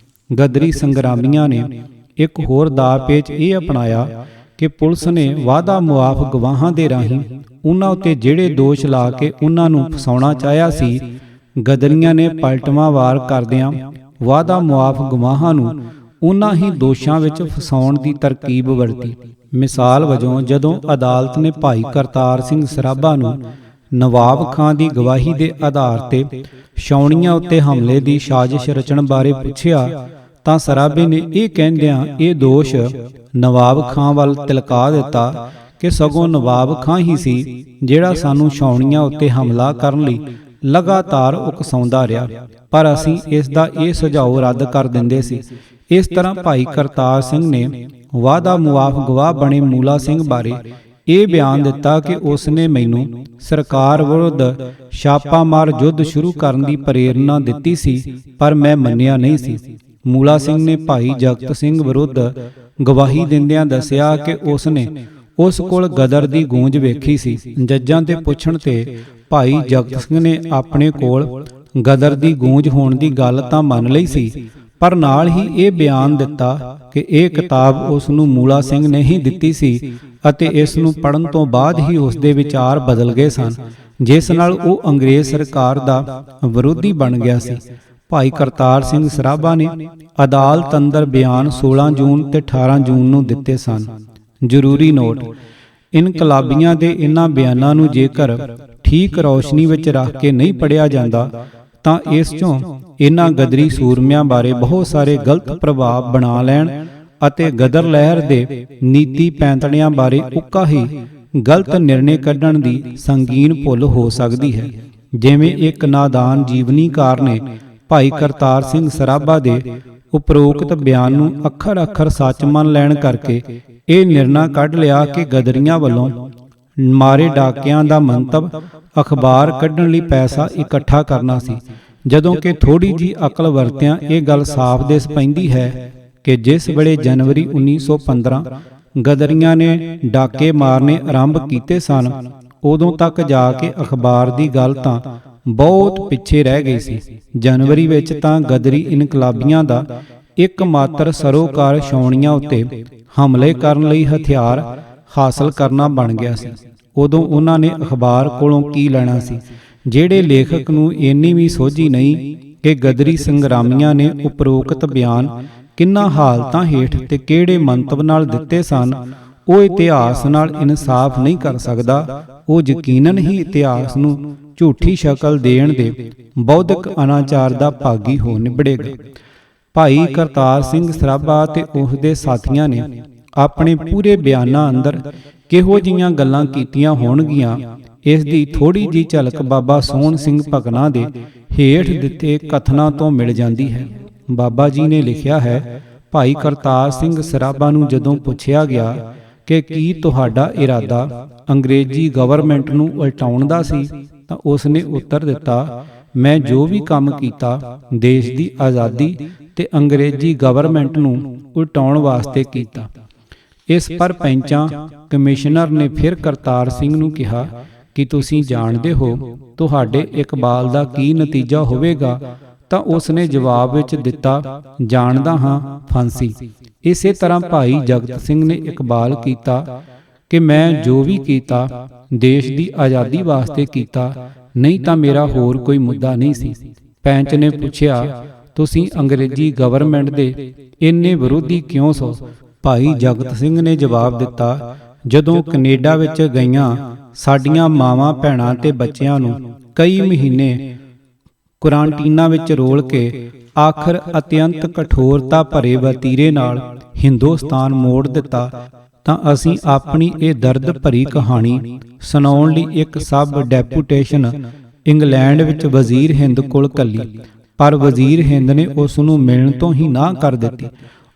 ਗਦਰੀ ਸੰਗਰਾਮੀਆਂ ਨੇ ਇੱਕ ਹੋਰ ਦਾਅਪੇਚ ਇਹ ਅਪਣਾਇਆ ਕਿ ਪੁਲਿਸ ਨੇ ਵਾਅਦਾ ਮੁਆਫ ਗਵਾਹਾਂ ਦੇ ਰਾਹੀਂ ਉਹਨਾਂ ਉੱਤੇ ਜਿਹੜੇ ਦੋਸ਼ ਲਾ ਕੇ ਉਹਨਾਂ ਨੂੰ ਫਸਾਉਣਾ ਚਾਹਿਆ ਸੀ, ਗਦਰੀਆਂ ਨੇ ਪਲਟਵਾਂ ਵਾਰ ਕਰਦਿਆਂ ਵਾਅਦਾ ਮੁਆਫ ਗਵਾਹਾਂ ਨੂੰ ਉਹਨਾਂ ਹੀ ਦੋਸ਼ਾਂ ਵਿੱਚ ਫਸਾਉਣ ਦੀ ਤਰਕੀਬ ਵਰਤੀ। ਮਿਸਾਲ ਵਜੋਂ ਜਦੋਂ ਅਦਾਲਤ ਨੇ ਭਾਈ ਕਰਤਾਰ ਸਿੰਘ ਸਰਾਭਾ ਨੂੰ ਨਵਾਬ ਖਾਂ ਦੀ ਗਵਾਹੀ ਦੇ ਆਧਾਰ ਤੇ ਛਾਉਣੀਆਂ ਉੱਤੇ ਹਮਲੇ ਦੀ ਸਾਜ਼ਿਸ਼ ਰਚਣ ਬਾਰੇ ਪੁੱਛਿਆ ਤਾਂ ਸਰਾਭੇ ਨੇ ਇਹ ਕਹਿੰਦਿਆਂ ਇਹ ਦੋਸ਼ ਨਵਾਬ ਖਾਂ ਵੱਲ ਤਿਲਕਾ ਦਿੱਤਾ ਕਿ ਸਗੋਂ ਨਵਾਬ ਖਾਂ ਹੀ ਸੀ ਜਿਹੜਾ ਸਾਨੂੰ ਛਾਉਣੀਆਂ ਉੱਤੇ ਹਮਲਾ ਕਰਨ ਲਈ ਲਗਾਤਾਰ ਉਕਸਾਉਂਦਾ ਰਿਹਾ, ਪਰ ਅਸੀਂ ਇਸ ਦਾ ਇਹ ਸੁਝਾਅ ਰੱਦ ਕਰ ਦਿੰਦੇ ਸੀ। ਇਸ ਤਰ੍ਹਾਂ ਭਾਈ ਕਰਤਾਰ ਸਿੰਘ ਨੇ ਵਾਅਦਾ ਮੁਆਫ ਗਵਾਹ ਬਣੇ ਮੂਲਾ ਸਿੰਘ ਬਾਰੇ ਇਹ ਬਿਆਨ ਦਿੱਤਾ ਕਿ ਉਸ ਨੇ ਮੈਨੂੰ ਸਰਕਾਰ ਵਿਰੁੱਧ ਛਾਪਾਮਾਰ ਯੁੱਧ ਸ਼ੁਰੂ ਕਰਨ ਦੀ ਪ੍ਰੇਰਨਾ ਦਿੱਤੀ ਸੀ, ਪਰ ਮੈਂ ਮੰਨਿਆ ਨਹੀਂ ਸੀ। ਮੂਲਾ ਸਿੰਘ ਨੇ ਭਾਈ ਜਗਤ ਸਿੰਘ ਵਿਰੁੱਧ ਗਵਾਹੀ ਦਿੰਦਿਆਂ ਦੱਸਿਆ ਕਿ ਉਸ ਨੇ ਉਸ ਕੋਲ ਗਦਰ ਦੀ ਗੂੰਜ ਵੇਖੀ ਸੀ। ਜੱਜਾਂ ਦੇ ਪੁੱਛਣ ਤੇ ਭਾਈ ਜਗਤ ਸਿੰਘ ਨੇ ਆਪਣੇ ਕੋਲ ਗਦਰ ਦੀ ਗੂੰਜ ਹੋਣ ਦੀ ਗੱਲ ਤਾਂ ਮੰਨ ਲਈ ਸੀ, ਪਰ ਨਾਲ ਹੀ ਇਹ ਬਿਆਨ ਦਿੱਤਾ ਕਿ ਇਹ ਕਿਤਾਬ ਉਸ ਨੂੰ ਮੂਲਾ ਸਿੰਘ ਨੇ ਹੀ ਦਿੱਤੀ ਸੀ ਅਤੇ ਇਸ ਨੂੰ ਪੜ੍ਹਨ ਤੋਂ ਬਾਅਦ ਹੀ ਉਸ ਦੇ ਵਿਚਾਰ ਬਦਲ ਗਏ ਸਨ, ਜਿਸ ਨਾਲ ਉਹ ਅੰਗਰੇਜ਼ ਸਰਕਾਰ ਦਾ ਵਿਰੋਧੀ ਬਣ ਗਿਆ ਸੀ। ਭਾਈ ਕਰਤਾਰ ਸਿੰਘ ਸਰਾਭਾ ਨੇ ਅਦਾਲਤ ਅੰਦਰ ਬਿਆਨ 16 ਜੂਨ ਤੇ 18 ਜੂਨ ਨੂੰ ਦਿੱਤੇ ਸਨ। ਜ਼ਰੂਰੀ ਨੋਟ: ਇਨਕਲਾਬੀਆਂ ਦੇ ਇਹਨਾਂ ਬਿਆਨਾਂ ਨੂੰ ਜੇਕਰ ਠੀਕ ਰੌਸ਼ਨੀ ਵਿੱਚ ਰੱਖ ਕੇ ਨਹੀਂ ਪੜ੍ਹਿਆ ਜਾਂਦਾ ਤਾਂ ਇਸ ਚੋਂ ਇਹਨਾਂ ਗਦਰੀ ਸੂਰਮਿਆਂ ਬਾਰੇ ਬਹੁਤ ਸਾਰੇ ਗਲਤ ਪ੍ਰਭਾਵ ਬਣਾ ਲੈਣ ਅਤੇ ਗਦਰ ਲਹਿਰ ਦੇ ਨੀਤੀ ਪੈਂਤੜਿਆਂ ਬਾਰੇ ਉੱਕਾ ਹੀ ਗਲਤ ਨਿਰਣੇ ਕੱਢਣ ਦੀ ਸੰਗੀਨ ਭੁੱਲ ਹੋ ਸਕਦੀ ਹੈ। ਜਿਵੇਂ ਇੱਕ ਨਾਦਾਨ ਜੀਵਨੀਕਾਰ ਨੇ ਭਾਈ ਕਰਤਾਰ ਸਿੰਘ ਸਰਾਭਾ ਦੇ ਉਪਰੋਕਤ ਬਿਆਨ ਨੂੰ ਅੱਖਰ-ਅੱਖਰ ਸੱਚ ਮੰਨ ਲੈਣ ਕਰਕੇ ਇਹ ਨਿਰਣਾ ਕੱਢ ਲਿਆ ਕਿ ਗਦਰੀਆਂ ਵੱਲੋਂ ਮਾਰੇ ਡਾਕਿਆਂ ਦਾ ਮੰਤਵ ਅਖਬਾਰ ਕੱਢਣ ਲਈ ਪੈਸਾ ਇਕੱਠਾ ਕਰਨਾ ਸੀ, ਜਦੋਂ ਕਿ ਥੋੜੀ ਜੀ ਅਕਲ ਵਰਤਿਆਂ ਇਹ ਗੱਲ ਸਾਫ਼ ਦਿਸ ਪੈਂਦੀ ਹੈ ਕਿ ਜਿਸ ਵੇਲੇ ਜਨਵਰੀ 1915 ਗਦਰੀਆਂ ਨੇ ਡਾਕੇ ਮਾਰਨੇ ਆਰੰਭ ਕੀਤੇ ਸਨ, ਉਦੋਂ ਤੱਕ ਜਾ ਕੇ ਅਖਬਾਰ ਦੀ ਗੱਲ ਤਾਂ ਬਹੁਤ ਪਿੱਛੇ ਰਹਿ ਗਈ ਸੀ। ਜਨਵਰੀ ਵਿੱਚ ਤਾਂ ਗਦਰੀ ਇਨਕਲਾਬੀਆਂ ਦਾ ਇੱਕਮਾਤਰ ਸਰੋਕਾਰ ਛਾਉਣੀਆਂ ਉੱਤੇ ਹਮਲੇ ਕਰਨ ਲਈ ਹਥਿਆਰ ਹਾਸਲ ਕਰਨਾ ਬਣ ਗਿਆ ਸੀ। ਉਦੋਂ ਉਹਨਾਂ ਨੇ ਅਖਬਾਰ ਕੋਲੋਂ ਕੀ ਲੈਣਾ ਸੀ, ਜਿਹੜੇ ਲੇਖਕ ਨੂੰ ਇੰਨੀ ਵੀ ਸੋਝੀ ਨਹੀਂ ਕਿ ਗਦਰੀ ਸੰਗਰਾਮੀਆਂ ਨੇ ਉਪਰੋਕਤ ਬਿਆਨ ਕਿੰਨਾ ਹਾਲਤਾਂ ਹੇਠ ਤੇ ਕਿਹੜੇ ਮੰਤਵ ਨਾਲ ਦਿੱਤੇ ਸਨ, ਉਹ ਇਤਿਹਾਸ ਨਾਲ ਇਨਸਾਫ ਨਹੀਂ ਕਰ ਸਕਦਾ। ਉਹ ਯਕੀਨਨ ਹੀ ਇਤਿਹਾਸ ਨੂੰ ਝੂਠੀ ਸ਼ਕਲ ਦੇਣ ਦੇ ਬੌਧਿਕ ਅਨਾਚਾਰ ਦਾ ਭਾਗੀ ਹੋ ਨਿਬੜੇਗਾ। ਭਾਈ ਕਰਤਾਰ ਸਿੰਘ ਸਰਾਭਾ ਤੇ ਉਸ ਦੇ ਸਾਥੀਆਂ ਨੇ ਆਪਣੇ ਪੂਰੇ ਬਿਆਨਾਂ ਅੰਦਰ ਕਿਹੋ ਜਿਹੀਆਂ ਗੱਲਾਂ ਕੀਤੀਆਂ ਹੋਣਗੀਆਂ, ਇਸ ਦੀ ਥੋੜੀ ਜੀ ਝਲਕ ਬਾਬਾ ਸੋਹਣ ਸਿੰਘ ਭਕਨਾ ਦੇ ਹੇਠ ਦਿੱਤੇ ਕਥਨਾਂ ਤੋਂ ਮਿਲ ਜਾਂਦੀ ਹੈ। ਬਾਬਾ ਜੀ ਨੇ ਲਿਖਿਆ ਹੈ, ਭਾਈ ਕਰਤਾਰ ਸਿੰਘ ਸਰਾਭਾ ਨੂੰ ਜਦੋਂ ਪੁੱਛਿਆ ਗਿਆ ਕਿ ਕੀ ਤੁਹਾਡਾ ਇਰਾਦਾ ਅੰਗਰੇਜ਼ੀ ਗਵਰਨਮੈਂਟ ਨੂੰ ਉਲਟਾਉਣ ਦਾ ਸੀ, ਤਾਂ ਉਸ ਨੇ ਉੱਤਰ ਦਿੱਤਾ, ਮੈਂ ਜੋ ਵੀ ਕੰਮ ਕੀਤਾ ਦੇਸ਼ ਦੀ ਆਜ਼ਾਦੀ ਤੇ ਅੰਗਰੇਜ਼ੀ ਗਵਰਨਮੈਂਟ ਨੂੰ ਉਲਟਾਉਣ ਵਾਸਤੇ ਕੀਤਾ। ਇਸ ਪਰ ਪੈਂਚਾਂ ਕਮਿਸ਼ਨਰ ਨੇ ਫਿਰ ਕਰਤਾਰ ਸਿੰਘ ਨੂੰ ਕਿਹਾ ਕਿ ਤੁਸੀਂ ਜਾਣਦੇ ਹੋ ਤੁਹਾਡੇ ਇਕਬਾਲ ਦਾ ਕੀ ਨਤੀਜਾ ਹੋਵੇਗਾ, ਤਾਂ ਉਸ ਨੇ ਜਵਾਬ ਵਿੱਚ ਦਿੱਤਾ, ਜਾਣਦਾ ਹਾਂ, ਫਾਂਸੀ। ਇਸੇ ਤਰ੍ਹਾਂ ਭਾਈ ਜਗਤ ਸਿੰਘ ਨੇ ਇਕਬਾਲ ਕੀਤਾ ਕਿ ਮੈਂ ਜੋ ਵੀ ਕੀਤਾ ਦੇਸ਼ ਦੀ ਆਜ਼ਾਦੀ ਵਾਸਤੇ ਕੀਤਾ, ਨਹੀਂ ਤਾਂ ਮੇਰਾ ਹੋਰ ਕੋਈ ਮੁੱਦਾ ਨਹੀਂ ਸੀ। ਪੈਂਚ ਨੇ ਪੁੱਛਿਆ, ਤੁਸੀਂ ਅੰਗਰੇਜ਼ੀ ਗਵਰਨਮੈਂਟ ਦੇ ਇੰਨੇ ਵਿਰੋਧੀ ਕਿਉਂ ਸੋ? ਭਾਈ ਜਗਤ ਸਿੰਘ ਨੇ ਜਵਾਬ ਦਿੱਤਾ, ਜਦੋਂ ਕੈਨੇਡਾ ਵਿੱਚ ਗਈਆਂ ਸਾਡੀਆਂ ਮਾਵਾਂ ਭੈਣਾਂ ਤੇ ਬੱਚਿਆਂ ਨੂੰ ਕਈ ਮਹੀਨੇ ਕੁਆਰੰਟੀਨਾਂ ਵਿੱਚ ਰੋਲ ਕੇ ਆਖਰ ਅਤਿਅੰਤ ਕਠੋਰਤਾ ਭਰੇ ਵਤੀਰੇ ਨਾਲ ਹਿੰਦੁਸਤਾਨ ਮੋੜ ਦਿੱਤਾ, ਤਾਂ ਅਸੀਂ ਆਪਣੀ ਇਹ ਦਰਦ ਭਰੀ ਕਹਾਣੀ ਸੁਣਾਉਣ ਲਈ ਇੱਕ ਸਬ ਡੈਪੂਟੇਸ਼ਨ ਇੰਗਲੈਂਡ ਵਿੱਚ ਵਜ਼ੀਰ ਹਿੰਦ ਕੋਲ ਘੱਲੀ, ਪਰ ਵਜ਼ੀਰ ਹਿੰਦ ਨੇ ਉਸ ਨੂੰ ਮਿਲਣ ਤੋਂ ਹੀ ਨਾਂਹ ਕਰ ਦਿੱਤੀ।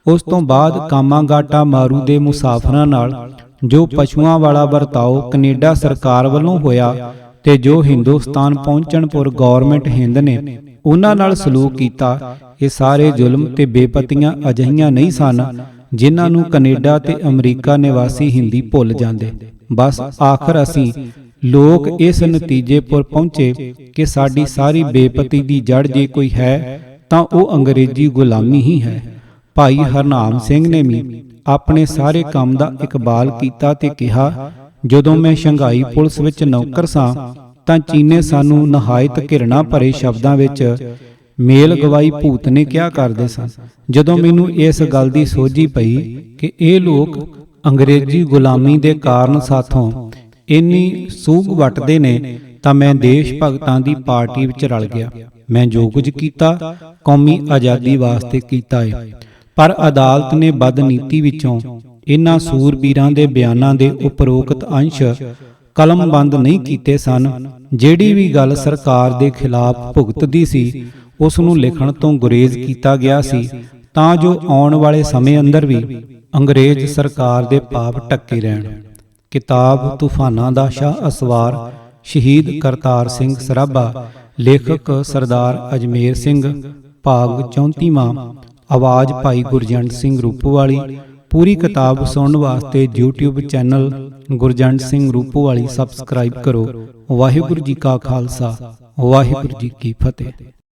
ਉਸ ਤੋਂ ਬਾਅਦ ਕਾਮਾਗਾਟਾ ਮਾਰੂ ਦੇ ਮੁਸਾਫਰਾਂ ਨਾਲ ਜੋ ਪਸ਼ੂਆਂ ਵਾਲਾ ਵਰਤਾਓ ਕੈਨੇਡਾ ਸਰਕਾਰ ਵੱਲੋਂ ਹੋਇਆ ਤੇ ਜੋ ਹਿੰਦੁਸਤਾਨ ਪਹੁੰਚਣ ਪੁਰ ਗੌਰਮੈਂਟ ਹਿੰਦ ਨੇ ਉਹਨਾਂ ਨਾਲ ਸਲੂਕ ਕੀਤਾ, ਇਹ ਸਾਰੇ ਜ਼ੁਲਮ ਤੇ ਬੇਪਤੀਆਂ ਅਜਿਹੀਆਂ ਨਹੀਂ ਸਨ ਜਿਨ੍ਹਾਂ ਨੂੰ ਕੈਨੇਡਾ ਤੇ ਅਮਰੀਕਾ ਨਿਵਾਸੀ ਹਿੰਦੀ ਭੁੱਲ ਜਾਂਦੇ। ਬਸ ਆਖਰ ਅਸੀਂ ਲੋਕ ਇਸ ਨਤੀਜੇ ਪਰ ਪਹੁੰਚੇ ਕਿ ਸਾਡੀ ਸਾਰੀ ਬੇਪਤੀ ਦੀ ਜੜ ਜੇ ਕੋਈ ਹੈ ਤਾਂ ਉਹ ਅੰਗਰੇਜ਼ੀ ਗੁਲਾਮੀ ਹੀ ਹੈ। ਭਾਈ ਹਰਨਾਮ ਸਿੰਘ ਨੇ ਵੀ ਆਪਣੇ ਸਾਰੇ ਕੰਮ ਦਾ ਇਕਬਾਲ ਕੀਤਾ ਤੇ ਕਿਹਾ, ਜਦੋਂ ਮੈਂ ਸ਼ੰਘਾਈ ਪੁਲਿਸ ਵਿੱਚ ਨੌਕਰ ਸਾਂ ਤਾਂ ਚੀਨੇ ਸਾਨੂੰ ਨਹਾਇਤ ਘਿਰਣਾ ਭਰੇ ਸ਼ਬਦਾਂ ਵਿੱਚ ਮੇਲ ਗਵਾਈ ਭੂਤਨੇ ਕਿਹਾ ਕਰਦੇ ਸਨ। ਜਦੋਂ ਮੈਨੂੰ ਇਸ ਗੱਲ ਦੀ ਸੋਝੀ ਪਈ ਕਿ ਇਹ ਲੋਕ ਅੰਗਰੇਜ਼ੀ ਗੁਲਾਮੀ ਦੇ ਕਾਰਨ ਸਾਥੋਂ ਇੰਨੀ ਸੂਗ ਵੱਟਦੇ ਨੇ, ਤਾਂ ਮੈਂ ਦੇਸ਼ ਭਗਤਾਂ ਦੀ ਪਾਰਟੀ ਵਿੱਚ ਰਲ ਗਿਆ। ਮੈਂ ਜੋ ਕੁਝ ਕੀਤਾ ਕੌਮੀ ਆਜ਼ਾਦੀ ਵਾਸਤੇ ਕੀਤਾ ਹੈ, ਪਰ ਅਦਾਲਤ ਨੇ ਬਦਨੀਤੀ ਵਿੱਚੋਂ ਇਨ੍ਹਾਂ ਸੂਰਬੀਰਾਂ ਦੇ ਬਿਆਨਾਂ ਦੇ ਉਪਰੋਕਤ ਅੰਸ਼ ਕਲਮਬੰਦ ਨਹੀਂ ਕੀਤੇ ਸਨ। ਜਿਹੜੀ ਵੀ ਗੱਲ ਸਰਕਾਰ ਦੇ ਖਿਲਾਫ ਭੁਗਤਦੀ ਸੀ ਉਸ ਨੂੰ ਲਿਖਣ ਤੋਂ ਗੁਰੇਜ਼ ਕੀਤਾ ਗਿਆ ਸੀ, ਤਾਂ ਜੋ ਆਉਣ ਵਾਲੇ ਸਮੇਂ ਅੰਦਰ ਵੀ ਅੰਗਰੇਜ਼ ਸਰਕਾਰ ਦੇ ਪਾਪ ਟੱਕੇ ਰਹਿਣ। ਕਿਤਾਬ ਤੂਫਾਨਾਂ ਦਾ ਸ਼ਾਹ ਅਸਵਾਰ, ਸ਼ਹੀਦ ਕਰਤਾਰ ਸਿੰਘ ਸਰਾਭਾ, ਲੇਖਕ ਸਰਦਾਰ ਅਜਮੇਰ ਸਿੰਘ, ਭਾਗ 34ਵਾਂ, ਆਵਾਜ਼ ਭਾਈ ਗੁਰਜੰਟ ਸਿੰਘ ਰੂਪੋਵਾਲੀ। ਪੂਰੀ ਕਿਤਾਬ ਸੁਣਨ ਵਾਸਤੇ YouTube channel Gurjant Singh Rupowali subscribe ਕਰੋ। ਵਾਹਿਗੁਰੂ ਜੀ ਕਾ ਖਾਲਸਾ, ਵਾਹਿਗੁਰੂ ਜੀ ਕੀ ਫਤਿਹ।